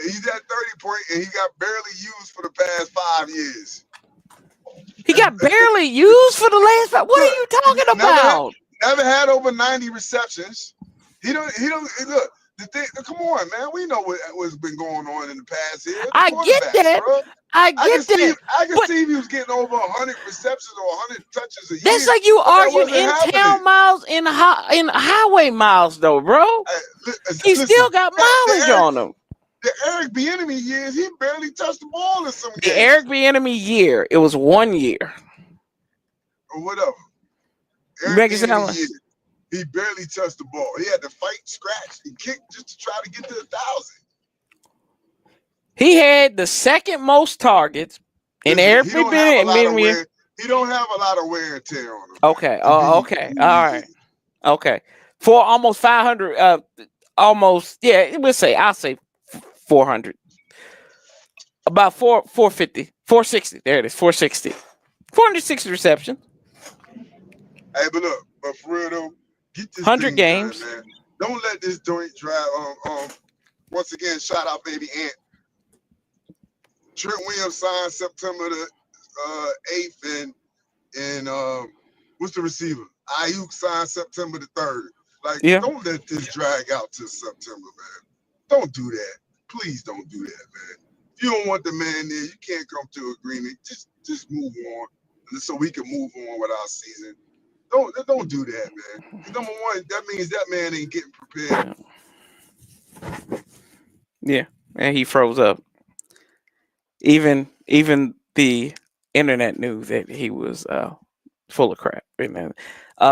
He's at 30 point and he got barely used for the past 5 years. He got barely used for the last 5. What are you talking about? Never had over 90 receptions. He don't look. The thing, come on, man. We know what's been going on in the past here. I get that. Bro. I can see if he was getting over 100 receptions or 100 touches a year. That's like you arguing in town miles, in highway miles, though, bro. He still got mileage on him. The Eric Bieniemy years, he barely touched the ball in some games. The Eric Bieniemy year, it was 1 year. Or whatever. Eric Bieniemy year, he barely touched the ball. He had to fight, scratch, and kick just to try to get to 1,000. He had the second most targets in Eric Bieniemy. He don't have a lot of wear and tear on him. Okay. Okay. All right. Okay. For almost 500, I'll say 400. About 450 460. There it is. 460. 460 receptions. Hey, but look, but for real though, get this 100 thing games. done, man. Don't let this joint drive. Once again, shout out baby Ant. Trent Williams signed September the 8th, and what's the receiver? Ayuk signed September the 3rd. Like, don't let this drag out to September, man. Don't do that. Please don't do that, man. If you don't want the man there, you can't come to agreement. Just move on, so we can move on with our season. Don't do that, man. Number one, that means that man ain't getting prepared. Yeah, and he froze up. Even the internet knew that he was full of crap. And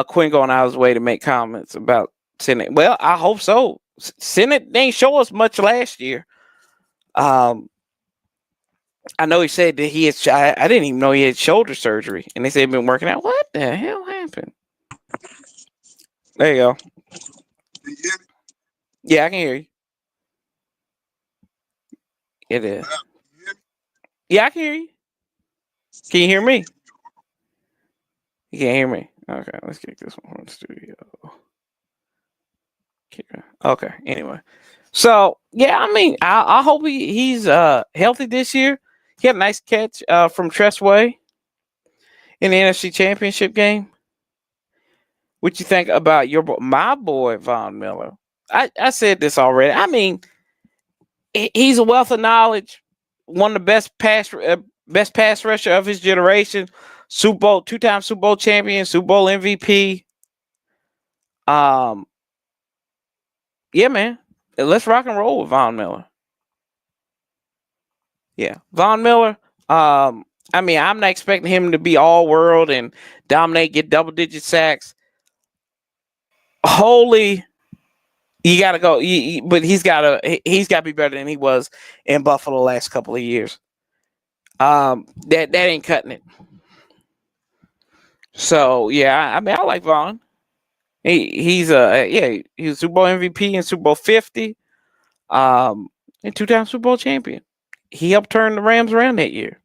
Quinn going out of his way to make comments about Senate. Well, I hope so. Senate didn't show us much last year. I know he said that he had. I didn't even know he had shoulder surgery, and they said he'd been working out. What the hell happened? There you go. Can you hear me? Yeah, I can hear you. It is. Yeah, I can hear you. Can you hear me? You can't hear me. Okay, let's get this one from the studio. Okay, anyway. So, yeah, I mean, I hope he's healthy this year. He had a nice catch from Tressway in the NFC Championship game. What you think about my boy, Von Miller? I said this already. I mean, he's a wealth of knowledge. One of the best pass rusher of his generation. Super Bowl, 2-time Super Bowl champion, Super Bowl MVP. Yeah, man. Let's rock and roll with Von Miller. Yeah. Von Miller, I mean, I'm not expecting him to be all world and dominate, get double-digit sacks. Holy, you got to go. But he's got to be better than he was in Buffalo the last couple of years. That ain't cutting it. So, yeah, I mean, I like Von. He's a Super Bowl MVP and Super Bowl 50. And 2-time Super Bowl champion. He helped turn the Rams around that year.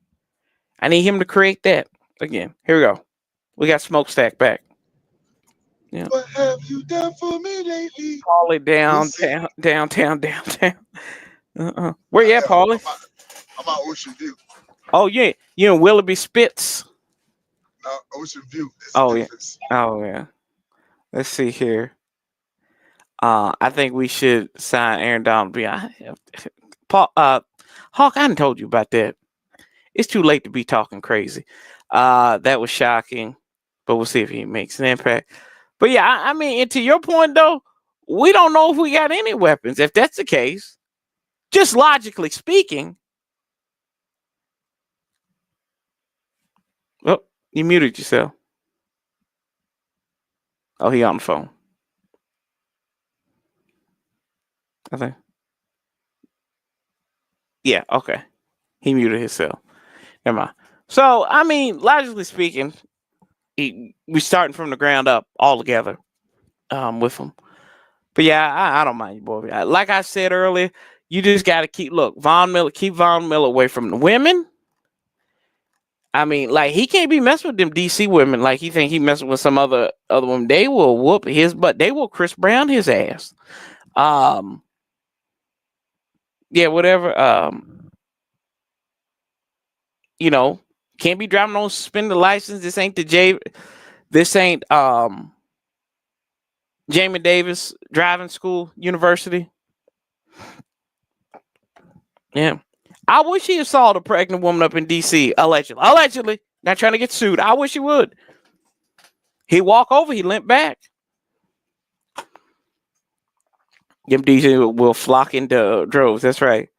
I need him to create that again. Here we go. We got Smokestack back. Yeah. What have you done for me lately? Paulie downtown. Where you at, Paulie? I'm out Ocean View. Oh yeah, you know Willoughby Spitz. Ocean View. Yeah. Oh yeah. Let's see here. I think we should sign Aaron Donald. Paul, Hawk, I hadn't told you about that. It's too late to be talking crazy. That was shocking, but we'll see if he makes an impact. But yeah, I mean, and to your point though, we don't know if we got any weapons. If that's the case, just logically speaking. Oh, you muted yourself. Oh, he on the phone. I think. Yeah, okay. He muted himself. Never mind. So, I mean, logically speaking, we starting from the ground up all together with him. But yeah, I don't mind you, boy. Like I said earlier, you just got to keep Von Miller away from the women. I mean, like, he can't be messing with them DC women like he think he messing with some other women. They will whoop his butt. They will Chris Brown his ass. Yeah, whatever. You know, can't be driving on suspended license. This ain't Jamie Davis driving school university. Yeah. I wish he assaulted a pregnant woman up in DC, allegedly. Not trying to get sued. I wish he would. He walk over, he limp back. Them DC will flock into droves. That's right.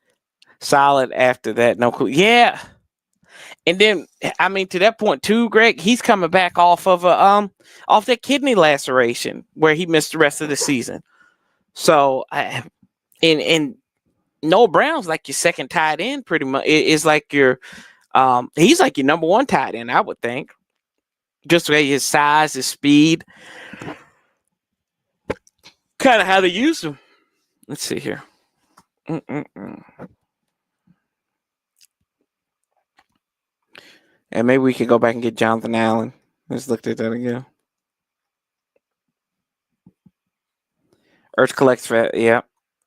Solid after that. No clue. Yeah. And then, I mean, to that point too, Greg, he's coming back off of off that kidney laceration where he missed the rest of the season. So, and Noah Brown's like your second tight end, pretty much. It's like your, he's like your number one tight end, I would think. Just his size, his speed, kind of how to use him. Let's see here. And maybe we can go back and get Jonathan Allen. Let's look at that again. Ertz collects for yeah.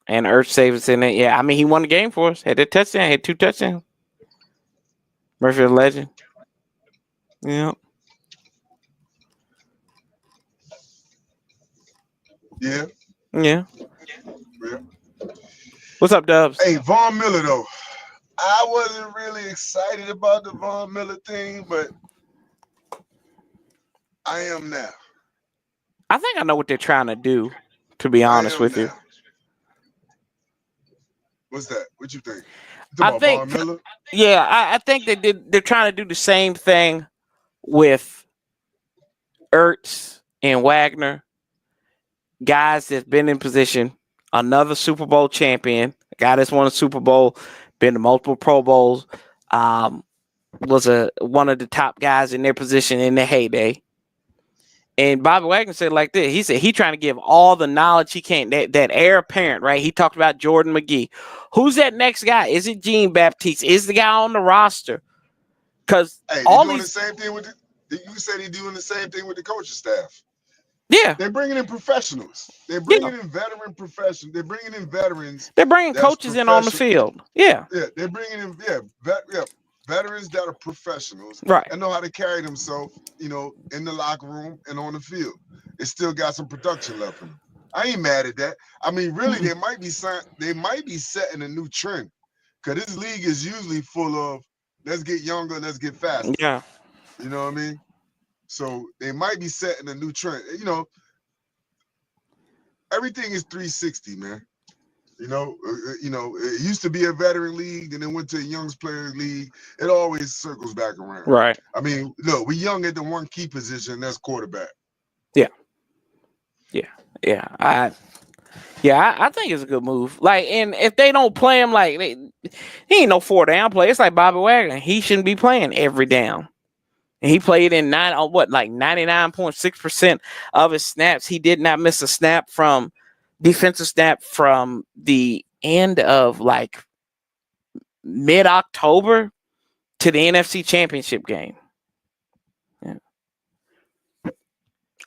And Ertz saves in it. Yeah, I mean, he won the game for us. Had that touchdown. Had 2 touchdowns. Murphy the legend. Yeah. Yeah. Yeah. What's up, Dubs? Hey, Von Miller, though. I wasn't really excited about the Von Miller thing, but I am now. I think I know what they're trying to do, to be honest with you. What's that? What you think? I think, Von Miller? Yeah, I think they're trying to do the same thing with Ertz and Wagner, guys that's been in position, another Super Bowl champion, a guy that's won a Super Bowl, been to multiple Pro Bowls, was one of the top guys in their position in their heyday. And Bobby Wagner said like this. He said he trying to give all the knowledge he can. That heir apparent, right? He talked about Jordan McGee. Who's that next guy? Is it Jean Baptiste? Is the guy on the roster? Because all doing the same thing with you said he's doing the same thing with the coaching staff. Yeah, they're bringing in professionals. They're bringing in veteran professionals. They're bringing in veterans. They're bringing coaches in on the field. Yeah, they're bringing in veterans that are professionals, right, and know how to carry themselves, in the locker room and on the field. It still got some production left in them. I ain't mad at that. I mean, really, they might be setting a new trend, because this league is usually full of let's get younger, let's get faster. Yeah, you know what I mean. So they might be setting a new trend. Everything is 360, man. It used to be a veteran league, and then went to a young players league. It always circles back around. Right. I mean, look, we're young at the one key position, that's quarterback. Yeah. I think it's a good move. Like, and if they don't play him, like he ain't no 4-down play. It's like Bobby Wagner. He shouldn't be playing every down. And he played in 99.6% of his snaps. He did not miss a snap from defensive snap from the end of like mid-October to the NFC Championship game. Yeah.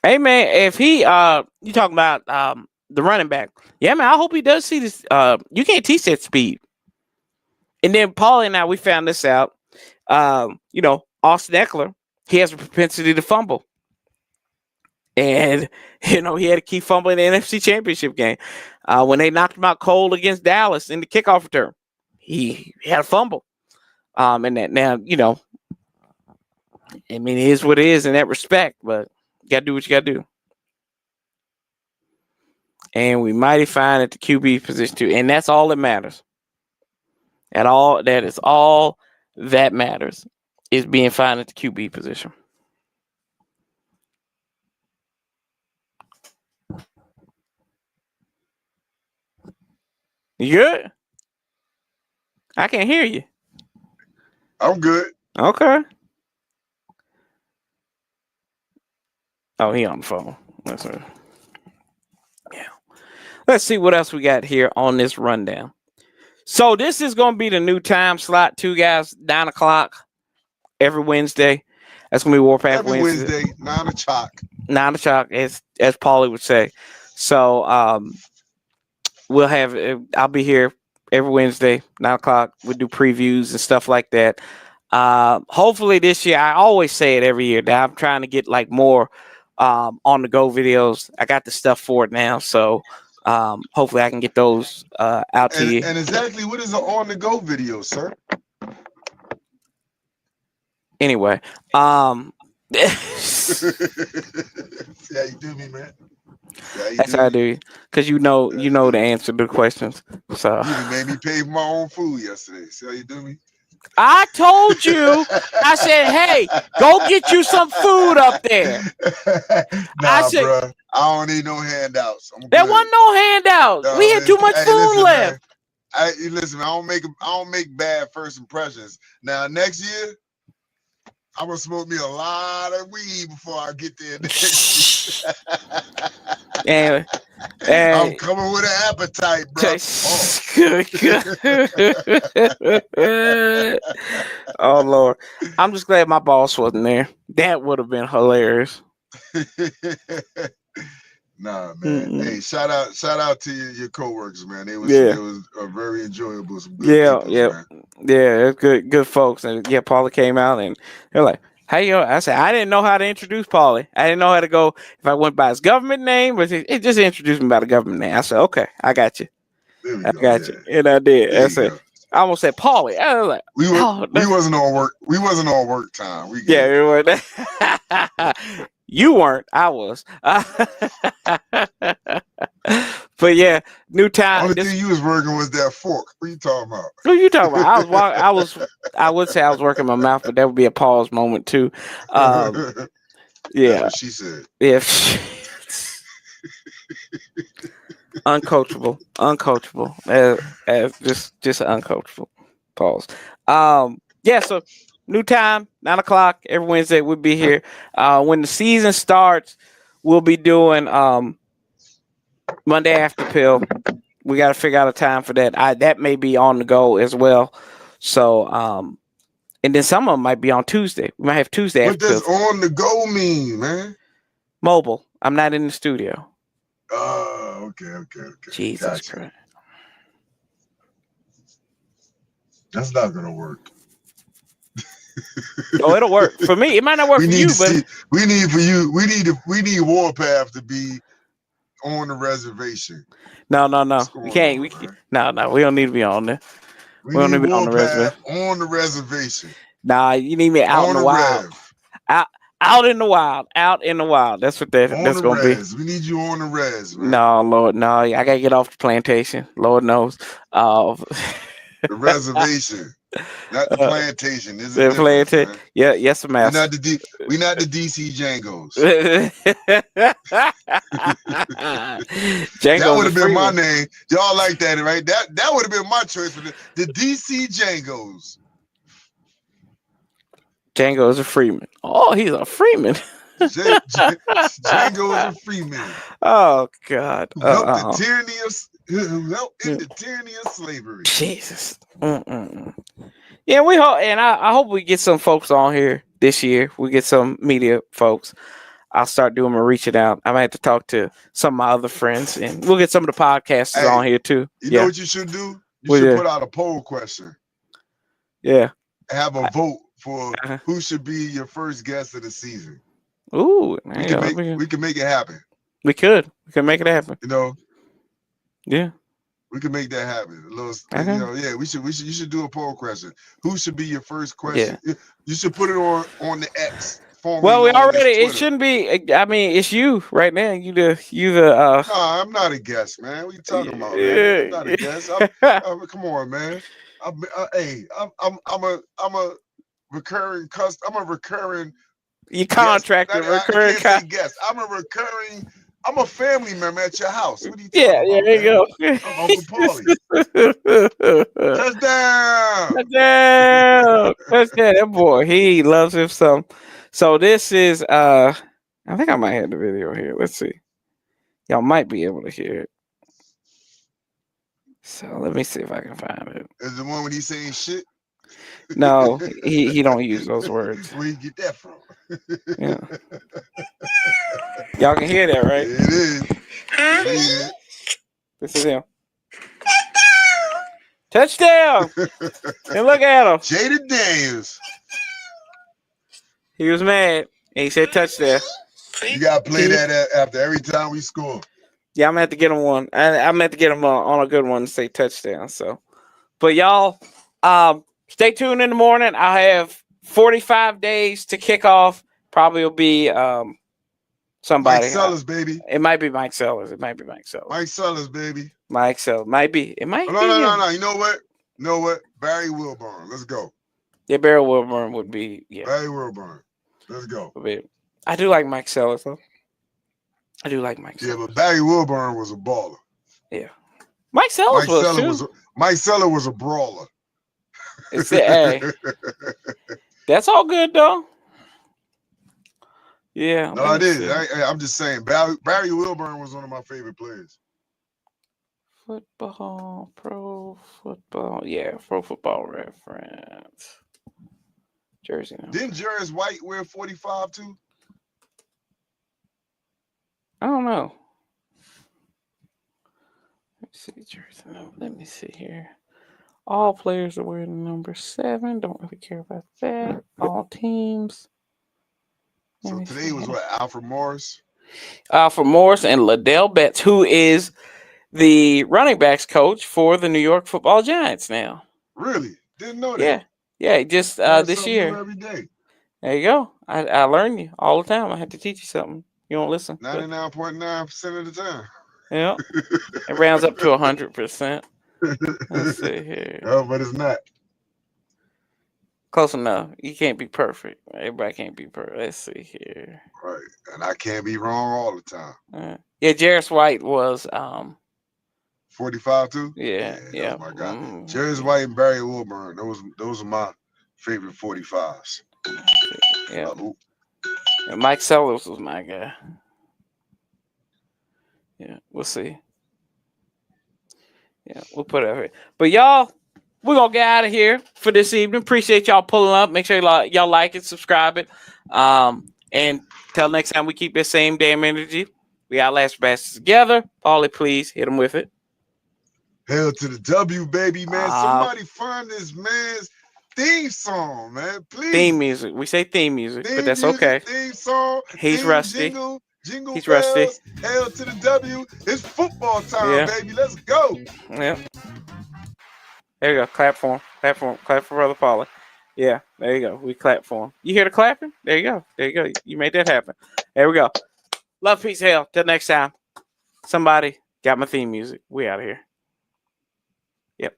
Hey man, if he you talking about the running back. Yeah, man, I hope he does see this. You can't teach that speed. And then Paulie and I, we found this out. Austin Eckler, he has a propensity to fumble. And, he had to keep fumbling in the NFC Championship game. When they knocked him out cold against Dallas in the kickoff return, he had a fumble. And that now, I mean, it is what it is in that respect, but you got to do what you got to do. And we mighty fine at the QB position too. And that's all that matters. That is all that matters, is being fine at the QB position. You good? I can't hear you. I'm good. Okay. Oh, he on the phone. That's right. Yeah. Let's see what else we got here on this rundown. So this is going to be the new time slot, too, guys. 9 o'clock every Wednesday. That's going to be Warpath every Wednesday. 9 o'clock. 9 o'clock, as Paulie would say. So I'll be here every Wednesday, 9 o'clock. We do previews and stuff like that. Hopefully this year, I always say it every year, that I'm trying to get like more on the go videos. I got the stuff for it now, so hopefully I can get those out to you. And exactly what is an on the go video, sir? Anyway, see how you do me, man. That's how I do, because you know the answer to the questions. So you made me pay for my own food yesterday. See how you do me? I told you. I said, "Hey, go get you some food up there." Bro, I don't need no handouts. There wasn't no handouts. We had too much food left. Listen, I don't make bad first impressions. Now next year, I'm gonna smoke me a lot of weed before I get there. and I'm coming with an appetite, bro. Oh Lord, I'm just glad my boss wasn't there. That would have been hilarious. Nah, man. Hey, shout out to your coworkers, man. They was very enjoyable. Some good people, man. Yeah, it's good folks. And yeah, Paula came out and they're like, "How you?" I said, "I didn't know how to introduce Paulie. I didn't know how to go if I went by his government name, but it just introduced me by the government name." I said, "Okay, I got you. I got you," and I did. I said, I almost said Paulie. I was like, we wasn't on work. We wasn't on work time. We good. Yeah, you weren't. I was. But yeah, new time. Only thing you was working was that fork. What you talking about? What are you talking about? I would say I was working my mouth, but that would be a pause moment too. Yeah, that's what she said. Yeah, uncoachable, just uncoachable. Pause. Yeah. So new time, 9:00 every Wednesday. We'll be here. When the season starts, we'll be doing Monday after pill. We got to figure out a time for that. That may be on the go as well. So, and then some of them might be on Tuesday. We might have Tuesday. What does on the go mean, man? Mobile. I'm not in the studio. Oh, okay. Jesus Christ. That's not gonna work. Oh, it'll work for me. It might not work for you, but we need Warpath to be on the reservation. No. We can't. No. We don't need to be on there. We don't need to be on the reservation. On the reservation. Nah, you need me out in the wild. Out in the wild. Out in the wild. That's what that's gonna be. We need you on the res, man. No, Lord, no. I gotta get off the plantation. Lord knows. The reservation. Not the plantation. Is it plantation? Yeah, yes, ma'am. We not the DC Django's. That would have been my name. Y'all like that, right? That would have been my choice for the DC Django's. Django is a Freeman. Oh, he's a Freeman. Django is a Freeman. Oh God. The tyranny in the tyranny of slavery. Jesus. Yeah, we hope, and I hope we get some folks on here this year. We get some media folks. I'll start doing my reaching out. I might have to talk to some of my other friends, and we'll get some of the podcasters on here too. You know what you should do? You should put out a poll question. Yeah. Have a vote for who should be your first guest of the season. Ooh, we can make it happen. We could make it happen. You know. Yeah. We can make that happen. You should do a poll question. Who should be your first question? Yeah. You should put it on the X. Well, we already. It shouldn't be. I mean, it's you right now. You the. No, I'm not a guest, man. What are you talking about, man? I'm not a guest. Come on, man. I'm a recurring I'm a recurring. You contracted recurring guest. I'm a family member at your house. What are you talking about? Yeah, there you go. I'm Uncle Paulie. Touchdown. That boy, he loves him some. So this is I think I might have the video here. Let's see. Y'all might be able to hear it. So let me see if I can find it. Is the one when he's saying shit? No, he don't use those words. Where you get that from? Yeah. Y'all can hear that, right? It is. Yeah. This is him. Touchdown! And look at him. Jaden Daniels. He was mad. And he said touchdown. You gotta play that after every time we score. Yeah, I'm gonna have to get him one. I'm gonna have to get him on a good one to say touchdown. So, but y'all, stay tuned in the morning. I'll have 45 days to kick off. Probably will be somebody. Mike Sellers, baby. It might be Mike Sellers. Mike Sellers, baby. Mike Sellers. Might be. It might be. No. You know what? Barry Wilburn. Let's go. Yeah, Barry Wilburn would be. Yeah. Barry Wilburn. Let's go. I do like Mike Sellers, though. I do like Mike Sellers. Yeah, but Barry Wilburn was a baller. Yeah. Mike Sellers was Mike Sellers was a brawler. Hey, that's all good, though. Yeah. No, it is. I'm just saying. Barry Wilburn was one of my favorite players. Football, pro football. Yeah, pro football reference. Jersey number. Didn't Jarius White wear 45 too? I don't know. Let me see jersey number. Let me see here. All players are wearing number 7. Don't really care about that. All teams. So today was what, Alfred Morris? Alfred Morris and Liddell Betts, who is the running backs coach for the New York Football Giants now. Really? Didn't know that. Yeah, just this year. Every day. There you go. I learn you all the time. I have to teach you something. You don't listen. 99.9% of the time. Yeah. It rounds up to 100%. Let's see here. Oh, but it's not. Close enough. You can't be perfect. Everybody can't be perfect. Let's see here. Right. And I can't be wrong all the time. Yeah, Jarius White was 45 too? Yeah. That was my guy. Jarius White and Barry Wilburn. Those are my favorite 45s. Yeah. And Mike Sellers was my guy. Yeah, we'll see. Yeah, we'll put it over here. But y'all, we're going to get out of here for this evening. Appreciate y'all pulling up. Make sure y'all like it, subscribe it. And till next time, we keep this same damn energy. We outlast bastards together. Paulie, please hit them with it. Hell to the W, baby, man. Somebody find this man's theme song, man. Please. Theme music. We say theme music, but that's okay. Theme song. He's rusty. Jingle He's bells, rusty. Hell to the W. It's football time, baby. Let's go. Yeah. There you go. Clap for him. Clap for him. Clap for Brother Paulie. Yeah, there you go. We clap for him. You hear the clapping? There you go. There you go. You made that happen. There we go. Love, peace, hell. Till next time. Somebody got my theme music. We out of here. Yep.